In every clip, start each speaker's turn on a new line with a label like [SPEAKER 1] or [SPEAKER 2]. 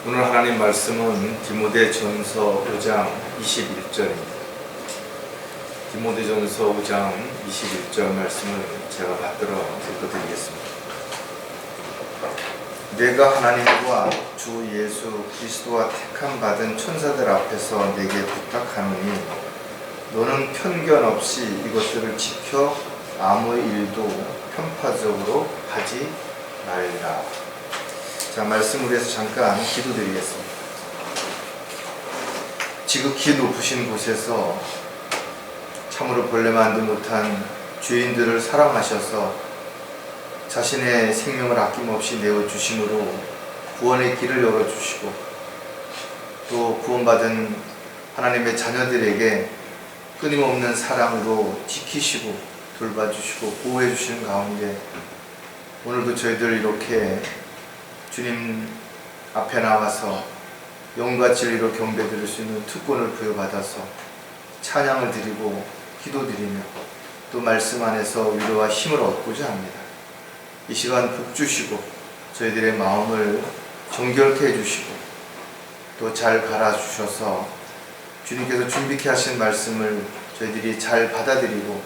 [SPEAKER 1] 오늘 하나님 말씀은 디모데전서 5장 21절입니다. 디모데전서 5장 21절 말씀을 제가 받들어 읽어드리겠습니다. 내가 하나님과 주 예수 그리스도와 택함 받은 천사들 앞에서 내게 부탁하노니 너는 편견 없이 이것들을 지켜 아무 일도 편파적으로 하지 말라. 자, 말씀을 위해서 잠깐 기도드리겠습니다. 지극히 높으신 곳에서 참으로 벌레만도 못한 죄인들을 사랑하셔서 자신의 생명을 아낌없이 내어주심으로 구원의 길을 열어주시고 또 구원받은 하나님의 자녀들에게 끊임없는 사랑으로 지키시고 돌봐주시고 보호해주시는 가운데 오늘도 저희들 이렇게 주님 앞에 나와서 영과 진리로 경배드릴 수 있는 특권을 부여받아서 찬양을 드리고 기도드리며 또 말씀 안에서 위로와 힘을 얻고자 합니다. 이 시간 복 주시고 저희들의 마음을 정결케 해주시고 또 잘 갈아주셔서 주님께서 준비케 하신 말씀을 저희들이 잘 받아들이고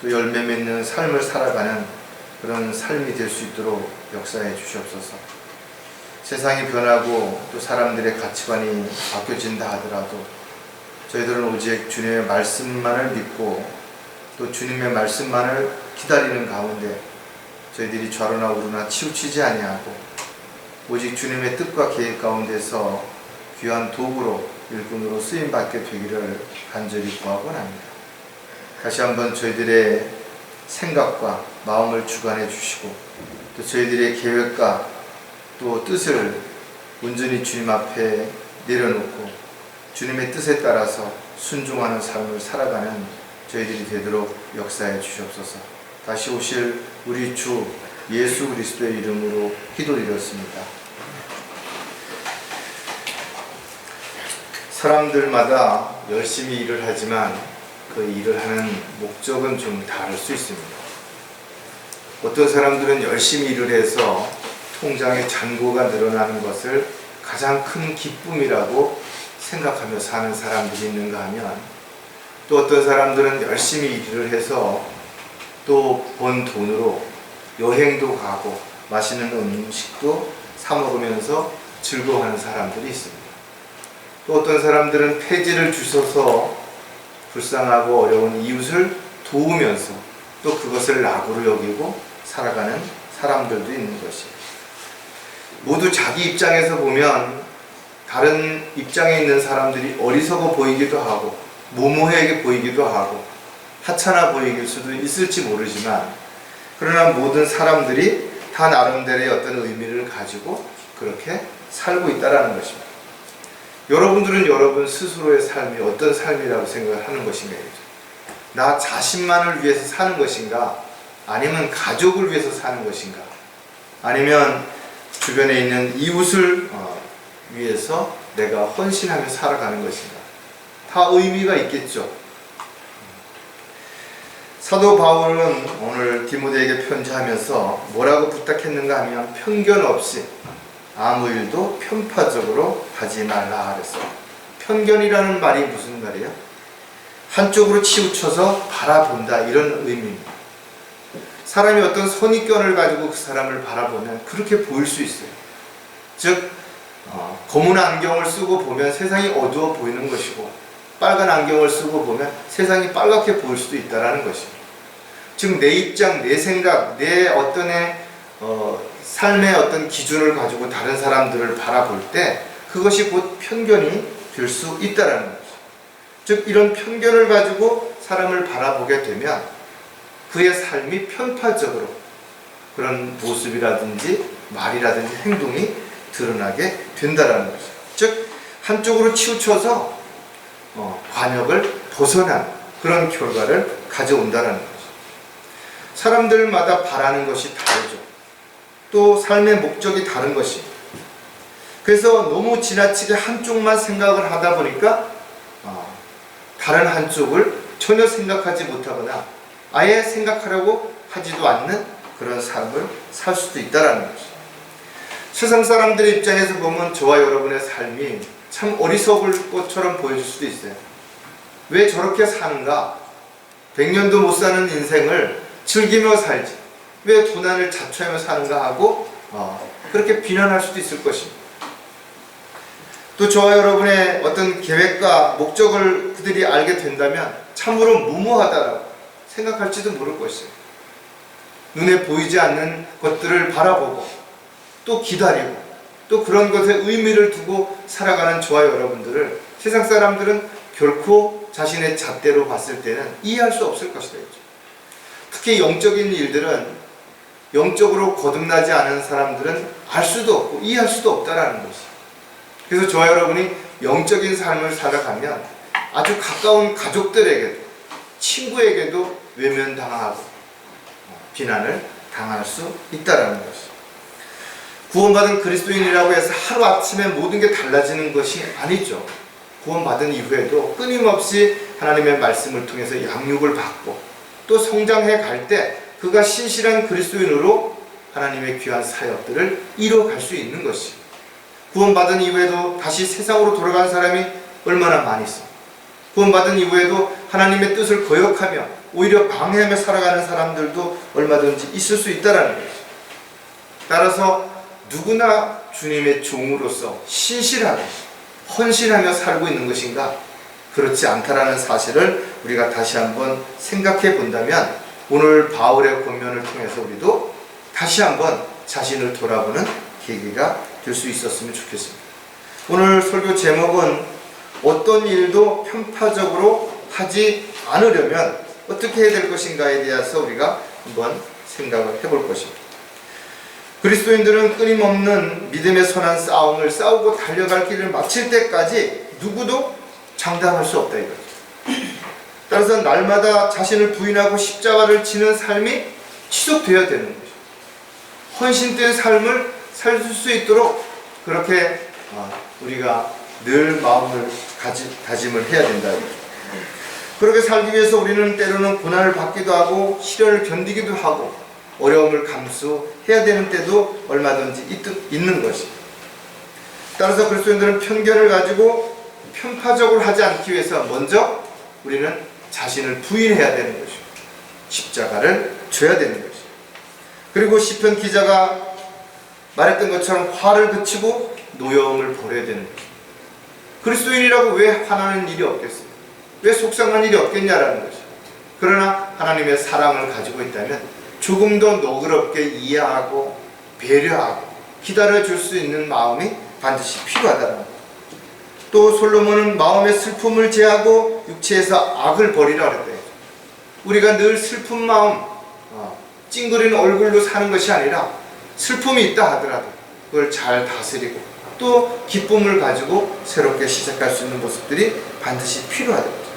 [SPEAKER 1] 또 열매 맺는 삶을 살아가는 그런 삶이 될 수 있도록 역사해 주시옵소서. 세상이 변하고 또 사람들의 가치관이 바뀌어진다 하더라도 저희들은 오직 주님의 말씀만을 믿고 또 주님의 말씀만을 기다리는 가운데 저희들이 좌로나 우로나 치우치지 아니하고 오직 주님의 뜻과 계획 가운데서 귀한 도구로 일꾼으로 쓰임받게 되기를 간절히 구하곤 합니다. 다시 한번 저희들의 생각과 마음을 주관해 주시고 또 저희들의 계획과 또 뜻을 온전히 주님 앞에 내려놓고 주님의 뜻에 따라서 순종하는 삶을 살아가는 저희들이 되도록 역사해 주시옵소서. 다시 오실 우리 주 예수 그리스도의 이름으로 기도드렸습니다. 사람들마다 열심히 일을 하지만 그 일을 하는 목적은 좀 다를 수 있습니다. 어떤 사람들은 열심히 일을 해서 통장에 잔고가 늘어나는 것을 가장 큰 기쁨이라고 생각하며 사는 사람들이 있는가 하면 또 어떤 사람들은 열심히 일을 해서 또 번 돈으로 여행도 가고 맛있는 음식도 사 먹으면서 즐거워하는 사람들이 있습니다. 또 어떤 사람들은 폐지를 주셔서 불쌍하고 어려운 이웃을 도우면서 또 그것을 낙으로 여기고 살아가는 사람들도 있는 것이에요. 모두 자기 입장에서 보면 다른 입장에 있는 사람들이 어리석어 보이기도 하고 모모해 보이기도 하고 하찮아 보이길 수도 있을지 모르지만 그러나 모든 사람들이 다 나름대로의 어떤 의미를 가지고 그렇게 살고 있다는 것입니다. 여러분들은 여러분 스스로의 삶이 어떤 삶이라고 생각을 하는 것인가? 나 자신만을 위해서 사는 것인가? 아니면 가족을 위해서 사는 것인가? 아니면 주변에 있는 이웃을 위해서 내가 헌신하며 살아가는 것인가? 다 의미가 있겠죠. 사도 바울은 오늘 디모데에게 편지하면서 뭐라고 부탁했는가 하면 편견 없이 아무 일도 편파적으로 하지 말라 그랬어요. 편견이라는 말이 무슨 말이에요? 한쪽으로 치우쳐서 바라본다 이런 의미입니다. 사람이 어떤 선입견을 가지고 그 사람을 바라보면 그렇게 보일 수 있어요. 즉 검은 안경을 쓰고 보면 세상이 어두워 보이는 것이고 빨간 안경을 쓰고 보면 세상이 빨갛게 보일 수도 있다는 것입니다. 즉 내 입장, 내 생각, 내 삶의 어떤 기준을 가지고 다른 사람들을 바라볼 때 그것이 곧 편견이 될 수 있다는 거죠. 즉 이런 편견을 가지고 사람을 바라보게 되면 그의 삶이 편파적으로 그런 모습이라든지 말이라든지 행동이 드러나게 된다는 거죠. 즉 한쪽으로 치우쳐서 관역을 벗어난 그런 결과를 가져온다는 거죠. 사람들마다 바라는 것이 다르죠. 또 삶의 목적이 다른 것입니다. 그래서 너무 지나치게 한쪽만 생각을 하다 보니까 다른 한쪽을 전혀 생각하지 못하거나 아예 생각하려고 하지도 않는 그런 삶을 살 수도 있다는 거죠. 세상 사람들의 입장에서 보면 저와 여러분의 삶이 참 어리석을 것처럼 보여질 수도 있어요. 왜 저렇게 사는가? 100년도 못 사는 인생을 즐기며 살지, 왜 고난을 자초하며 사는가 하고 그렇게 비난할 수도 있을 것입니다. 또 저와 여러분의 어떤 계획과 목적을 그들이 알게 된다면 참으로 무모하다라고 생각할지도 모를 것이에요. 눈에 보이지 않는 것들을 바라보고 또 기다리고 또 그런 것에 의미를 두고 살아가는 저와 여러분들을 세상 사람들은 결코 자신의 잣대로 봤을 때는 이해할 수 없을 것이다. 특히 영적인 일들은 영적으로 거듭나지 않은 사람들은 알 수도 없고 이해할 수도 없다라는 것이에요. 그래서 저와 여러분이 영적인 삶을 살아가면 아주 가까운 가족들에게도 친구에게도 외면당하고 비난을 당할 수 있다는 것이죠. 구원받은 그리스도인이라고 해서 하루아침에 모든 게 달라지는 것이 아니죠. 구원받은 이후에도 끊임없이 하나님의 말씀을 통해서 양육을 받고 또 성장해 갈 때 그가 신실한 그리스도인으로 하나님의 귀한 사역들을 이뤄갈 수 있는 것이죠. 구원받은 이후에도 다시 세상으로 돌아간 사람이 얼마나 많이 있어. 구원받은 이후에도 하나님의 뜻을 거역하며 오히려 방해하며 살아가는 사람들도 얼마든지 있을 수 있다는 것이죠. 따라서 누구나 주님의 종으로서 신실하게 헌신하며 살고 있는 것인가? 그렇지 않다라는 사실을 우리가 다시 한번 생각해 본다면 오늘 바울의 권면을 통해서 우리도 다시 한번 자신을 돌아보는 계기가 될 수 있었으면 좋겠습니다. 오늘 설교 제목은 어떤 일도 편파적으로 하지 않으려면 어떻게 해야 될 것인가에 대해서 우리가 한번 생각을 해볼 것입니다. 그리스도인들은 끊임없는 믿음의 선한 싸움을 싸우고 달려갈 길을 마칠 때까지 누구도 장담할 수 없다 이거죠. 따라서 날마다 자신을 부인하고 십자가를 지는 삶이 지속되어야 되는 것이죠. 헌신된 삶을 살 수 있도록 그렇게 우리가 늘 마음을 다짐을 해야 된다 이거죠. 그렇게 살기 위해서 우리는 때로는 고난을 받기도 하고 시련을 견디기도 하고 어려움을 감수해야 되는 때도 얼마든지 있는 것입니다. 따라서 그리스도인들은 편견을 가지고 편파적으로 하지 않기 위해서 먼저 우리는 자신을 부인해야 되는 것이고 십자가를 져야 되는 것이고 그리고 시편 기자가 말했던 것처럼 화를 그치고 노여움을 버려야 되는 것이고 그리스도인이라고 왜 화나는 일이 없겠어요? 왜 속상한 일이 없겠냐라는 것이죠. 그러나 하나님의 사랑을 가지고 있다면 조금 더 너그럽게 이해하고 배려하고 기다려줄 수 있는 마음이 반드시 필요하다는 것. 또 솔로몬은 마음의 슬픔을 제하고 육체에서 악을 버리라 그랬대요. 우리가 늘 슬픈 마음, 찡그린 얼굴로 사는 것이 아니라 슬픔이 있다 하더라도 그걸 잘 다스리고 또 기쁨을 가지고 새롭게 시작할 수 있는 모습들이 반드시 필요하다.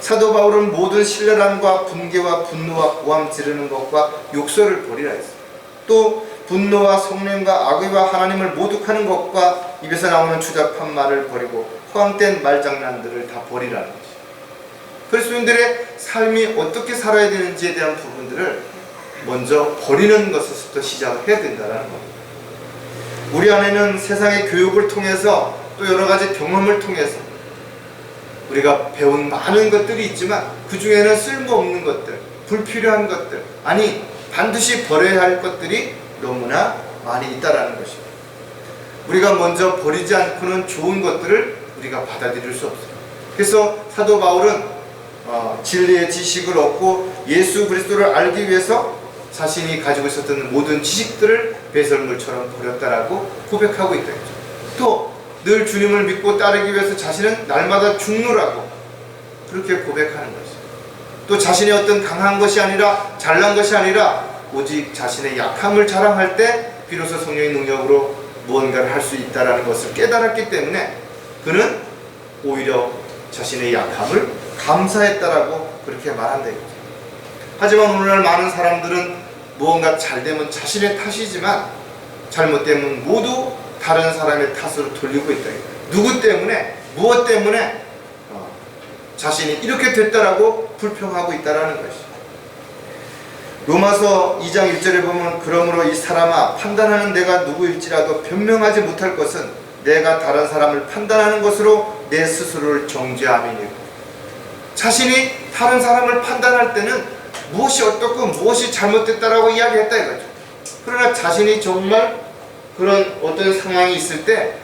[SPEAKER 1] 사도 바울은 모든 신랄함과 분개와 분노와 고함 지르는 것과 욕설을 버리라 했어요. 또 분노와 성냄과 악의와 하나님을 모독하는 것과 입에서 나오는 추잡한 말을 버리고 허황된 말장난들을 다 버리라는 것이죠. 그리스도인들의 삶이 어떻게 살아야 되는지에 대한 부분들을 먼저 버리는 것에서부터 시작을 해야 된다는 겁니다. 우리 안에는 세상의 교육을 통해서 또 여러 가지 경험을 통해서 우리가 배운 많은 것들이 있지만 그 중에는 쓸모없는 것들, 불필요한 것들, 아니 반드시 버려야 할 것들이 너무나 많이 있다라는 것입니다. 우리가 먼저 버리지 않고는 좋은 것들을 우리가 받아들일 수 없어요. 그래서 사도 바울은 진리의 지식을 얻고 예수 그리스도를 알기 위해서 자신이 가지고 있었던 모든 지식들을 배설물처럼 버렸다라고 고백하고 있다. 또 늘 주님을 믿고 따르기 위해서 자신은 날마다 죽노라고 그렇게 고백하는 것이죠. 또 자신의 어떤 강한 것이 아니라 잘난 것이 아니라 오직 자신의 약함을 자랑할 때 비로소 성령의 능력으로 무언가를 할 수 있다는 것을 깨달았기 때문에 그는 오히려 자신의 약함을 감사했다라고 그렇게 말한다. 하지만 오늘날 많은 사람들은 무언가 잘되면 자신의 탓이지만 잘못되면 모두 다른 사람의 탓으로 돌리고 있다. 누구 때문에, 무엇 때문에 자신이 이렇게 됐다라고 불평하고 있다라는 것이죠. 로마서 2장 1절에 보면 그러므로 이 사람아 판단하는 내가 누구일지라도 변명하지 못할 것은 내가 다른 사람을 판단하는 것으로 내 스스로를 정죄함이니라. 자신이 다른 사람을 판단할 때는 무엇이 어떻고 무엇이 잘못됐다라고 이야기했다 이거죠. 그러나 자신이 정말 그런 어떤 상황이 있을 때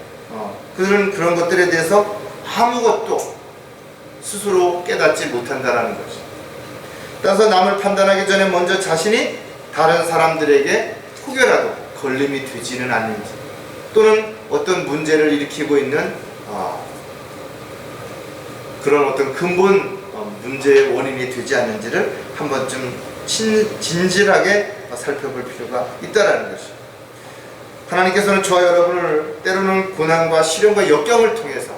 [SPEAKER 1] 그런 것들에 대해서 아무것도 스스로 깨닫지 못한다는 것이죠. 따라서 남을 판단하기 전에 먼저 자신이 다른 사람들에게 혹여라도 걸림이 되지는 않는지, 또는 어떤 문제를 일으키고 있는 그런 어떤 근본 문제의 원인이 되지 않는지를 한 번쯤 진실하게 살펴볼 필요가 있다는 것이죠. 하나님께서는 저와 여러분을 때로는 고난과 시련과 역경을 통해서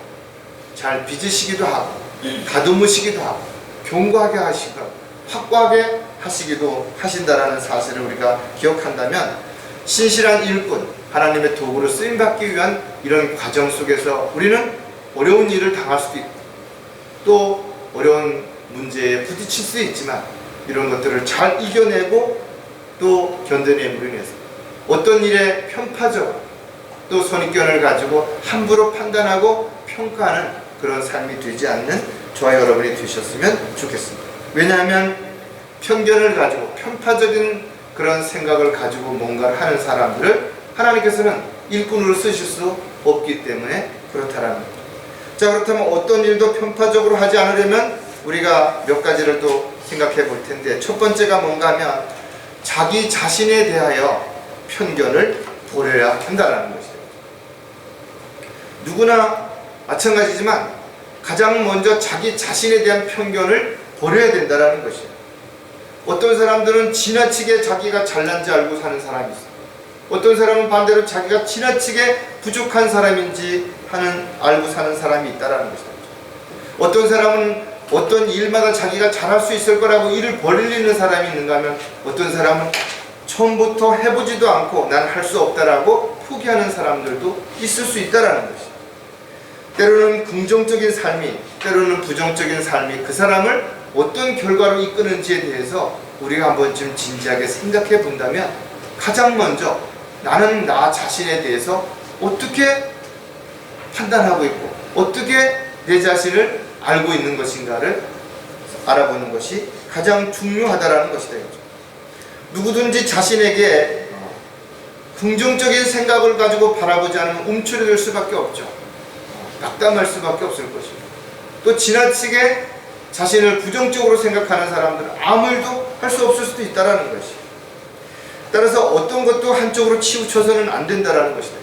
[SPEAKER 1] 잘 빚으시기도 하고 다듬으시기도 하고 견고하게 하시고 확고하게 하시기도 하신다라는 사실을 우리가 기억한다면 신실한 일꾼, 하나님의 도구로 쓰임받기 위한 이런 과정 속에서 우리는 어려운 일을 당할 수도 있고 또 어려운 문제에 부딪힐 수 있지만 이런 것들을 잘 이겨내고 또 견뎌내므로 인해서 어떤 일에 편파적 또 선입견을 가지고 함부로 판단하고 평가하는 그런 삶이 되지 않는 저와 여러분이 되셨으면 좋겠습니다. 왜냐하면 편견을 가지고 편파적인 그런 생각을 가지고 뭔가를 하는 사람들을 하나님께서는 일꾼으로 쓰실 수 없기 때문에 그렇다라는 거죠. 자, 그렇다면 어떤 일도 편파적으로 하지 않으려면 우리가 몇 가지를 또 생각해 볼 텐데, 첫 번째가 뭔가 하면 자기 자신에 대하여 편견을 버려야 한다는 것이에요. 누구나 마찬가지지만 가장 먼저 자기 자신에 대한 편견을 버려야 된다는 것이에요. 어떤 사람들은 지나치게 자기가 잘난지 알고 사는 사람이 있어요. 어떤 사람은 반대로 자기가 지나치게 부족한 사람인지 알고 사는 사람이 있다는 것이죠. 어떤 사람은 어떤 일마다 자기가 잘할 수 있을 거라고 일을 벌리는 사람이 있는가 하면 어떤 사람은 처음부터 해보지도 않고 난 할 수 없다라고 포기하는 사람들도 있을 수 있다는 것이죠. 때로는 긍정적인 삶이, 때로는 부정적인 삶이 그 사람을 어떤 결과로 이끄는지에 대해서 우리가 한 번쯤 진지하게 생각해 본다면 가장 먼저 나는 나 자신에 대해서 어떻게 판단하고 있고 어떻게 내 자신을 알고 있는 것인가를 알아보는 것이 가장 중요하다는 것이다. 누구든지 자신에게 긍정적인 생각을 가지고 바라보지 않으면 움츠러들 수밖에 없죠. 낙담할 수밖에 없을 것이고, 또 지나치게 자신을 부정적으로 생각하는 사람들은 아무 일도 할 수 없을 수도 있다는 것이. 따라서 어떤 것도 한쪽으로 치우쳐서는 안 된다는 것이다.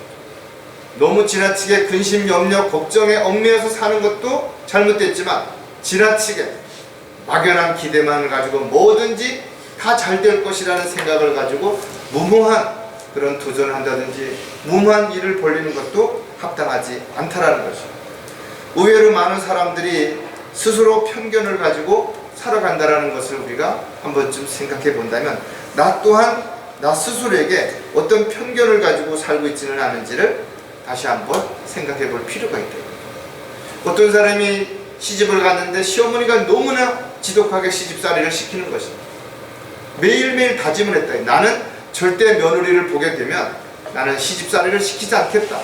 [SPEAKER 1] 너무 지나치게 근심, 염려, 걱정에 얽매여서 사는 것도 잘못됐지만 지나치게 막연한 기대만 가지고 뭐든지 다 잘 될 것이라는 생각을 가지고 무모한 그런 도전을 한다든지 무모한 일을 벌리는 것도 합당하지 않다라는 것이죠. 의외로 많은 사람들이 스스로 편견을 가지고 살아간다라는 것을 우리가 한 번쯤 생각해 본다면 나 또한 나 스스로에게 어떤 편견을 가지고 살고 있지는 않은지를 다시 한번 생각해 볼 필요가 있다. 어떤 사람이 시집을 갔는데 시어머니가 너무나 지독하게 시집살이를 시키는 것입니다. 매일매일 다짐을 했다. 나는 절대 며느리를 보게 되면 나는 시집살이를 시키지 않겠다.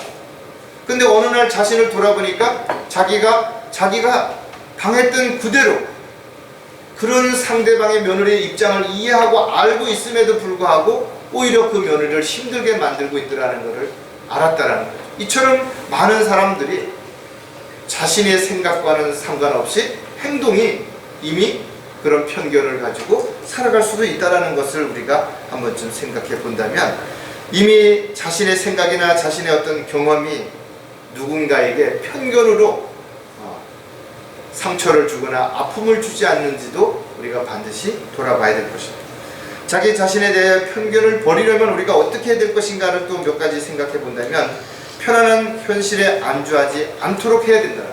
[SPEAKER 1] 근데 어느 날 자신을 돌아보니까 자기가 당했던 그대로 그런 상대방의 며느리의 입장을 이해하고 알고 있음에도 불구하고 오히려 그 며느리를 힘들게 만들고 있더라는 것을 알았다라는 거죠. 이처럼 많은 사람들이 자신의 생각과는 상관없이 행동이 이미 그런 편견을 가지고 살아갈 수도 있다는 것을 우리가 한 번쯤 생각해 본다면 이미 자신의 생각이나 자신의 어떤 경험이 누군가에게 편견으로 상처를 주거나 아픔을 주지 않는지도 우리가 반드시 돌아봐야 될 것입니다. 자기 자신에 대해 편견을 버리려면 우리가 어떻게 해야 될 것인가를 또 몇 가지 생각해 본다면 편안한 현실에 안주하지 않도록 해야 된다.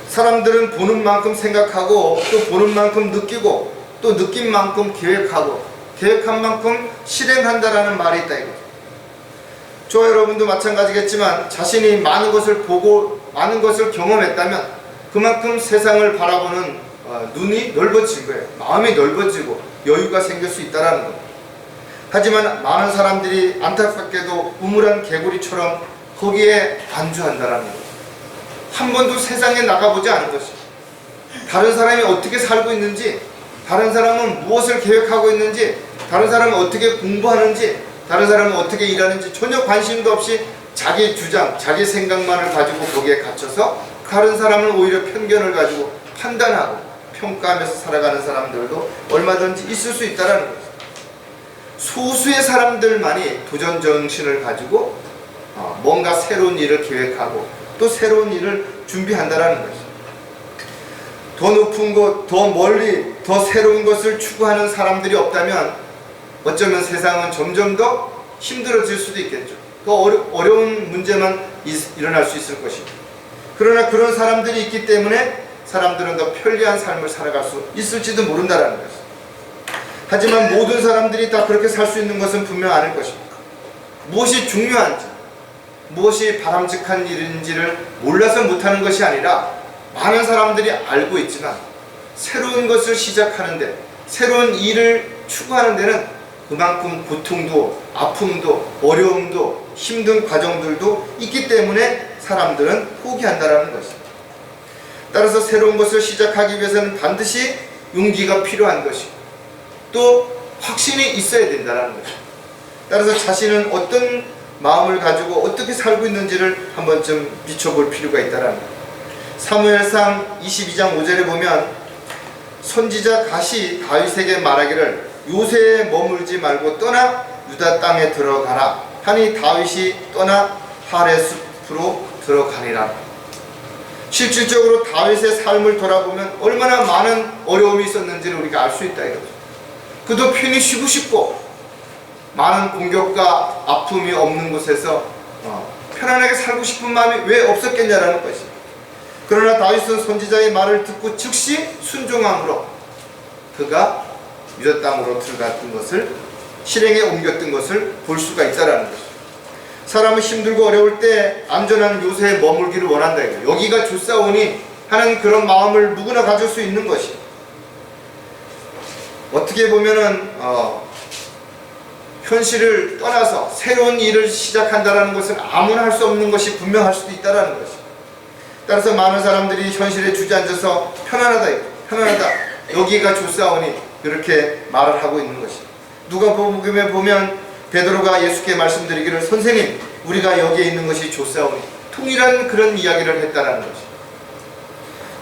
[SPEAKER 1] 사람들은 보는 만큼 생각하고 또 보는 만큼 느끼고 또 느낀 만큼 계획하고 계획한 만큼 실행한다라는 말이 있다 이거죠. 저와 여러분도 마찬가지겠지만 자신이 많은 것을 보고 많은 것을 경험했다면 그만큼 세상을 바라보는 눈이 넓어진 거예요. 마음이 넓어지고 여유가 생길 수 있다는 겁니다. 하지만 많은 사람들이 안타깝게도 우물한 개구리처럼 거기에 안주한다는 거예요. 한 번도 세상에 나가보지 않은 것입니다. 다른 사람이 어떻게 살고 있는지, 다른 사람은 무엇을 계획하고 있는지, 다른 사람은 어떻게 공부하는지, 다른 사람은 어떻게 일하는지 전혀 관심도 없이 자기 주장, 자기 생각만을 가지고 거기에 갇혀서 다른 사람을 오히려 편견을 가지고 판단하고 평가하면서 살아가는 사람들도 얼마든지 있을 수 있다는 거죠. 소수의 사람들만이 도전 정신을 가지고 뭔가 새로운 일을 계획하고 또 새로운 일을 준비한다는 것이죠. 더 높은 곳, 더 멀리, 더 새로운 것을 추구하는 사람들이 없다면 어쩌면 세상은 점점 더 힘들어질 수도 있겠죠. 더 어려운 문제만 일어날 수 있을 것입니다. 그러나 그런 사람들이 있기 때문에 사람들은 더 편리한 삶을 살아갈 수 있을지도 모른다는 것이죠. 하지만 모든 사람들이 다 그렇게 살 수 있는 것은 분명 아닐 것입니다. 무엇이 중요한지, 무엇이 바람직한 일인지를 몰라서 못하는 것이 아니라 많은 사람들이 알고 있지만 새로운 것을 시작하는데, 새로운 일을 추구하는 데는 그만큼 고통도, 아픔도, 어려움도, 힘든 과정들도 있기 때문에 사람들은 포기한다는 것입니다. 따라서 새로운 것을 시작하기 위해서는 반드시 용기가 필요한 것이고 또 확신이 있어야 된다는 것입니다. 따라서 자신은 어떤 마음을 가지고 어떻게 살고 있는지를 한 번쯤 비춰볼 필요가 있다는 것입니다. 사무엘상 22장 5절에 보면 선지자 갓이 다윗에게 말하기를 요새에 머물지 말고 떠나 유다 땅에 들어가라 하니 다윗이 떠나 하레 숲으로 들어가니라. 실질적으로 다윗의 삶을 돌아보면 얼마나 많은 어려움이 있었는지를 우리가 알 수 있다 이거죠. 그도 편히 쉬고 싶고 많은 공격과 아픔이 없는 곳에서 편안하게 살고 싶은 마음이 왜 없었겠냐라는 것이죠. 그러나 다윗은 선지자의 말을 듣고 즉시 순종함으로 그가 유다 땅으로 들어갔던 것을, 실행에 옮겼던 것을 볼 수가 있다는 것이죠. 사람은 힘들고 어려울 때 안전한 요새에 머물기를 원한다 이거예요. 여기가 좋사오니 하는 그런 마음을 누구나 가질 수 있는 것이에요. 어떻게 보면은 현실을 떠나서 새로운 일을 시작한다는 것은 아무나 할 수 없는 것이 분명할 수도 있다는 것이에요. 따라서 많은 사람들이 현실에 주저앉아서 편안하다, 편안하다, 여기가 좋사오니 이렇게 말을 하고 있는 것이에요. 누가복음에 보면 베드로가 예수께 말씀드리기를 선생님, 우리가 여기에 있는 것이 좋사오니 통일한 그런 이야기를 했다는 것이에요.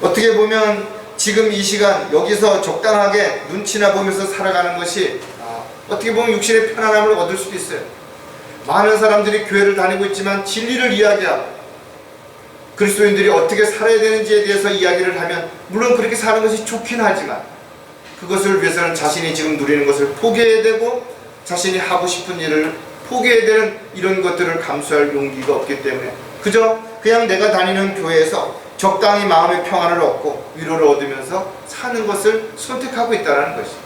[SPEAKER 1] 어떻게 보면 지금 이 시간 여기서 적당하게 눈치나 보면서 살아가는 것이 어떻게 보면 육신의 편안함을 얻을 수도 있어요. 많은 사람들이 교회를 다니고 있지만 진리를 이야기하고 그리스도인들이 어떻게 살아야 되는지에 대해서 이야기를 하면 물론 그렇게 사는 것이 좋긴 하지만 그것을 위해서는 자신이 지금 누리는 것을 포기해야 되고 자신이 하고 싶은 일을 포기해야 되는 이런 것들을 감수할 용기가 없기 때문에 그냥 내가 다니는 교회에서 적당히 마음의 평안을 얻고 위로를 얻으면서 사는 것을 선택하고 있다는 것입니다.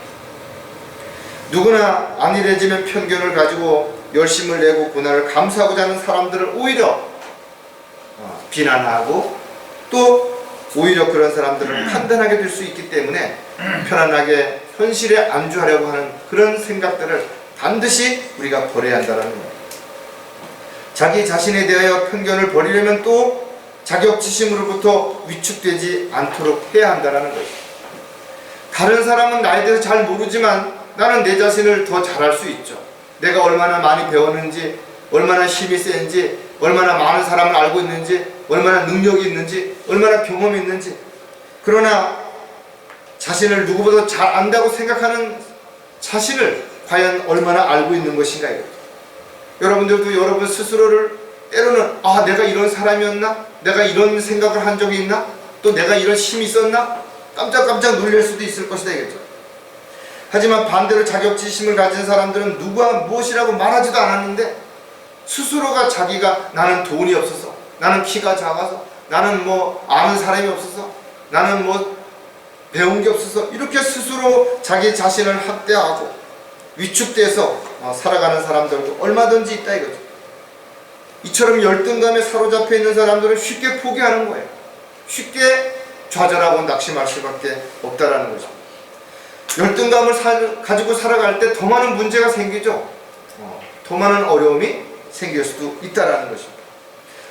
[SPEAKER 1] 누구나 안일해지면 편견을 가지고 열심을 내고 고난을 감수하고자 하는 사람들을 오히려 비난하고 또 오히려 그런 사람들을 판단하게 될 수 있기 때문에 편안하게 현실에 안주하려고 하는 그런 생각들을 반드시 우리가 버려야 한다는 겁니다. 자기 자신에 대하여 편견을 버리려면 또 자격지심으로부터 위축되지 않도록 해야 한다는 것입니다. 다른 사람은 나에 대해서 잘 모르지만 나는 내 자신을 더 잘할 수 있죠. 내가 얼마나 많이 배웠는지, 얼마나 힘이 센지, 얼마나 많은 사람을 알고 있는지, 얼마나 능력이 있는지, 얼마나 경험이 있는지. 그러나 자신을 누구보다 잘 안다고 생각하는 자신을 과연 얼마나 알고 있는 것인가 이거죠. 여러분들도 여러분 스스로를 때로는 내가 이런 사람이었나? 내가 이런 생각을 한 적이 있나? 또 내가 이런 힘이 있었나? 깜짝깜짝 놀랄 수도 있을 것이다 이거죠. 하지만 반대로 자격지심을 가진 사람들은 누가 무엇이라고 말하지도 않았는데 스스로가 자기가 나는 돈이 없어서, 나는 키가 작아서, 나는 아는 사람이 없어서, 나는 배운 게 없어서 이렇게 스스로 자기 자신을 학대하고 위축돼서 살아가는 사람들도 얼마든지 있다 이거죠. 이처럼 열등감에 사로잡혀 있는 사람들은 쉽게 포기하는 거예요. 쉽게 좌절하고 낙심할 수밖에 없다라는 거죠. 열등감을 가지고 살아갈 때 더 많은 문제가 생기죠. 더 많은 어려움이 생길 수도 있다라는 것입니다.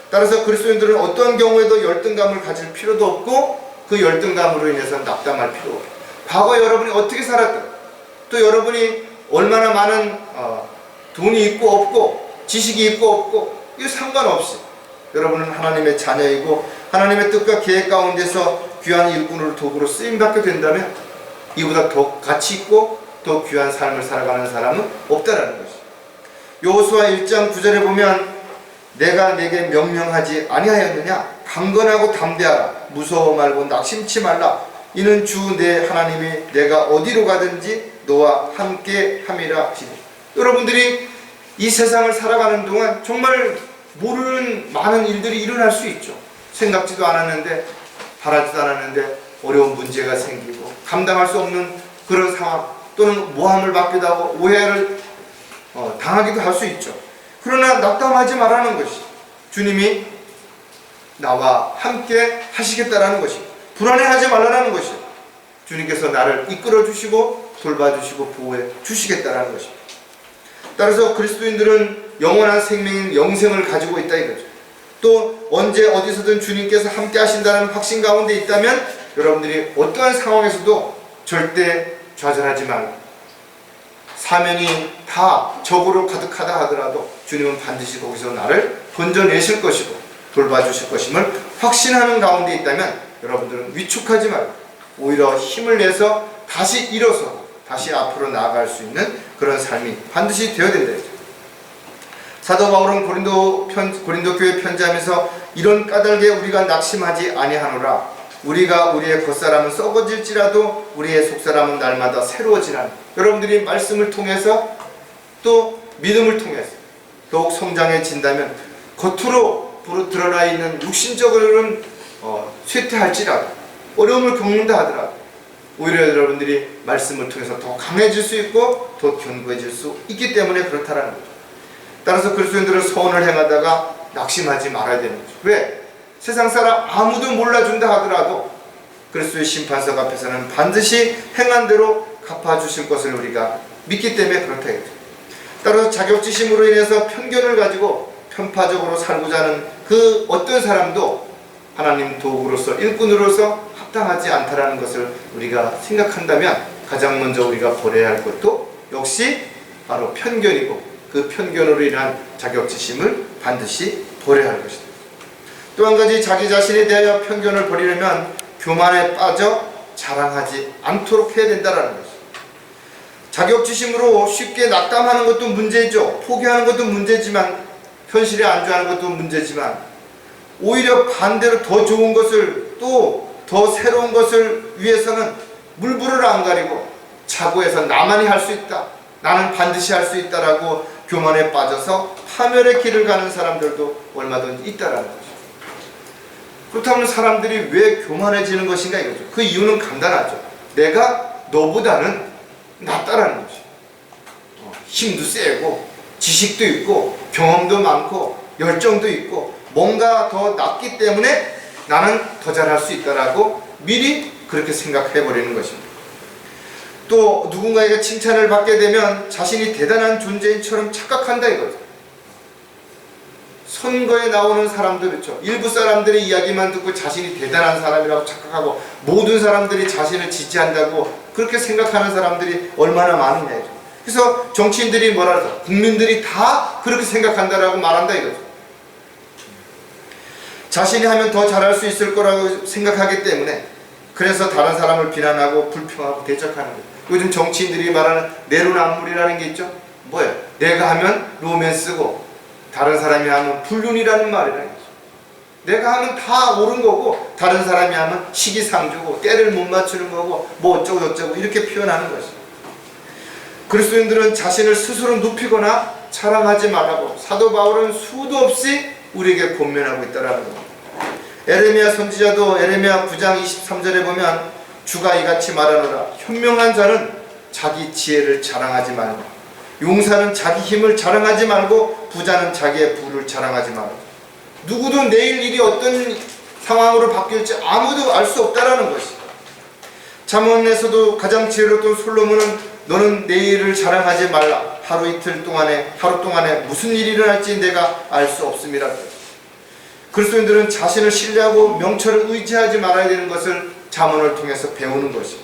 [SPEAKER 1] 따라서 그리스도인들은 어떠한 경우에도 열등감을 가질 필요도 없고 그 열등감으로 인해서 낙담할 필요가 없고, 과거 여러분이 어떻게 살았든, 또 여러분이 얼마나 많은 돈이 있고 없고 지식이 있고 없고 이거 상관없이 여러분은 하나님의 자녀이고 하나님의 뜻과 계획 가운데서 귀한 일꾼으로 도구로 쓰임받게 된다면 이보다 더 가치 있고 더 귀한 삶을 살아가는 사람은 없다라는 것이죠. 여호수아 1장 9절에 보면 내가 내게 명령하지 아니하였느냐? 강건하고 담대하라. 무서워 말고 낙심치 말라. 이는 주 내 하나님이 내가 어디로 가든지 너와 함께 함이라 하시니. 여러분들이 이 세상을 살아가는 동안 정말 모르는 많은 일들이 일어날 수 있죠. 생각지도 않았는데, 바라지도 않았는데 어려운 문제가 생기고 감당할 수 없는 그런 상황, 또는 모함을 받기도 하고 오해를 당하기도 할 수 있죠. 그러나 낙담하지 말라는 것이, 주님이 나와 함께 하시겠다라는 것이, 불안해하지 말라는 것이, 주님께서 나를 이끌어 주시고 돌봐주시고 보호해 주시겠다라는 것입니다. 따라서 그리스도인들은 영원한 생명인 영생을 가지고 있다 이거죠. 또 언제 어디서든 주님께서 함께 하신다는 확신 가운데 있다면 여러분들이 어떠한 상황에서도 절대 좌절하지 말고, 사면이 다 적으로 가득하다 하더라도 주님은 반드시 거기서 나를 건져내실 것이고 돌봐주실 것임을 확신하는 가운데 있다면 여러분들은 위축하지 말고 오히려 힘을 내서 다시 일어서고 다시 앞으로 나아갈 수 있는 그런 삶이 반드시 되어야 된다. 사도 바울은 고린도 교회 편지하면서 이런 까닭에 우리가 낙심하지 아니하노라. 우리가 우리의 겉사람은 썩어질지라도 우리의 속사람은 날마다 새로워지나니. 여러분들이 말씀을 통해서 또 믿음을 통해서 더욱 성장해진다면 겉으로 드러나 있는 육신적으로는 쇠퇴할지라도 어려움을 겪는다 하더라도 오히려 여러분들이 말씀을 통해서 더 강해질 수 있고 더 견고해질 수 있기 때문에 그렇다라는 거죠. 따라서 그리스도인들은 서원을 행하다가 낙심하지 말아야 되는 거죠. 왜? 세상 사람 아무도 몰라준다 하더라도 그리스도의 심판석 앞에서는 반드시 행한 대로 갚아주실 것을 우리가 믿기 때문에 그렇다 했죠. 따라서 자격지심으로 인해서 편견을 가지고 편파적으로 살고자 하는 그 어떤 사람도 하나님 도구로서 일꾼으로서 합당하지 않다라는 것을 우리가 생각한다면 가장 먼저 우리가 버려야 할 것도 역시 바로 편견이고 그 편견으로 인한 자격지심을 반드시 버려야 할 것이다. 또 한 가지, 자기 자신에 대하여 편견을 버리려면 교만에 빠져 자랑하지 않도록 해야 된다는 것이다. 자격지심으로 쉽게 낙담하는 것도 문제죠. 포기하는 것도 문제지만, 현실에 안주하는 것도 문제지만, 오히려 반대로 더 좋은 것을, 또 더 새로운 것을 위해서는 물불을 안 가리고 자고해서 나만이 할 수 있다, 나는 반드시 할 수 있다라고 교만에 빠져서 파멸의 길을 가는 사람들도 얼마든지 있다라는 거죠. 그렇다면 사람들이 왜 교만해지는 것인가 이거죠. 그 이유는 간단하죠. 내가 너보다는 낫다라는 거죠. 힘도 세고 지식도 있고 경험도 많고 열정도 있고 뭔가 더 낫기 때문에 나는 더 잘할 수 있다라고 미리 그렇게 생각해버리는 것입니다. 또 누군가에게 칭찬을 받게 되면 자신이 대단한 존재인처럼 착각한다 이거죠. 선거에 나오는 사람들 있죠. 일부 사람들의 이야기만 듣고 자신이 대단한 사람이라고 착각하고 모든 사람들이 자신을 지지한다고 그렇게 생각하는 사람들이 얼마나 많으냐. 그래서 정치인들이 뭐라 그러죠? 국민들이 다 그렇게 생각한다라고 말한다 이거죠. 자신이 하면 더 잘할 수 있을 거라고 생각하기 때문에 그래서 다른 사람을 비난하고 불평하고 대적하는 거예요. 요즘 정치인들이 말하는 내로남불이라는 게 있죠. 뭐예요? 내가 하면 로맨스고 다른 사람이 하면 불륜이라는 말이라는 거죠. 내가 하면 다 옳은 거고 다른 사람이 하면 시기상조고 때를 못 맞추는 거고 뭐 어쩌고 저쩌고 이렇게 표현하는 것이죠. 그리스도인들은 자신을 스스로 높이거나 자랑하지 말라고 사도 바울은 수도 없이 우리에게 권면하고 있다는 겁니다. 에레미야 선지자도 에레미야 9장 23절에 보면 주가 이같이 말하노라. 현명한 자는 자기 지혜를 자랑하지 말고 용사는 자기 힘을 자랑하지 말고 부자는 자기의 부를 자랑하지 말고. 누구도 내일 일이 어떤 상황으로 바뀔지 아무도 알 수 없다라는 것이. 잠언에서도 가장 지혜로웠던 솔로몬은 너는 내일을 자랑하지 말라. 하루 동안에 무슨 일이 일어날지 내가 알 수 없음이라. 그리스도인들은 자신을 신뢰하고 명철을 의지하지 말아야 되는 것을 잠언을 통해서 배우는 것이.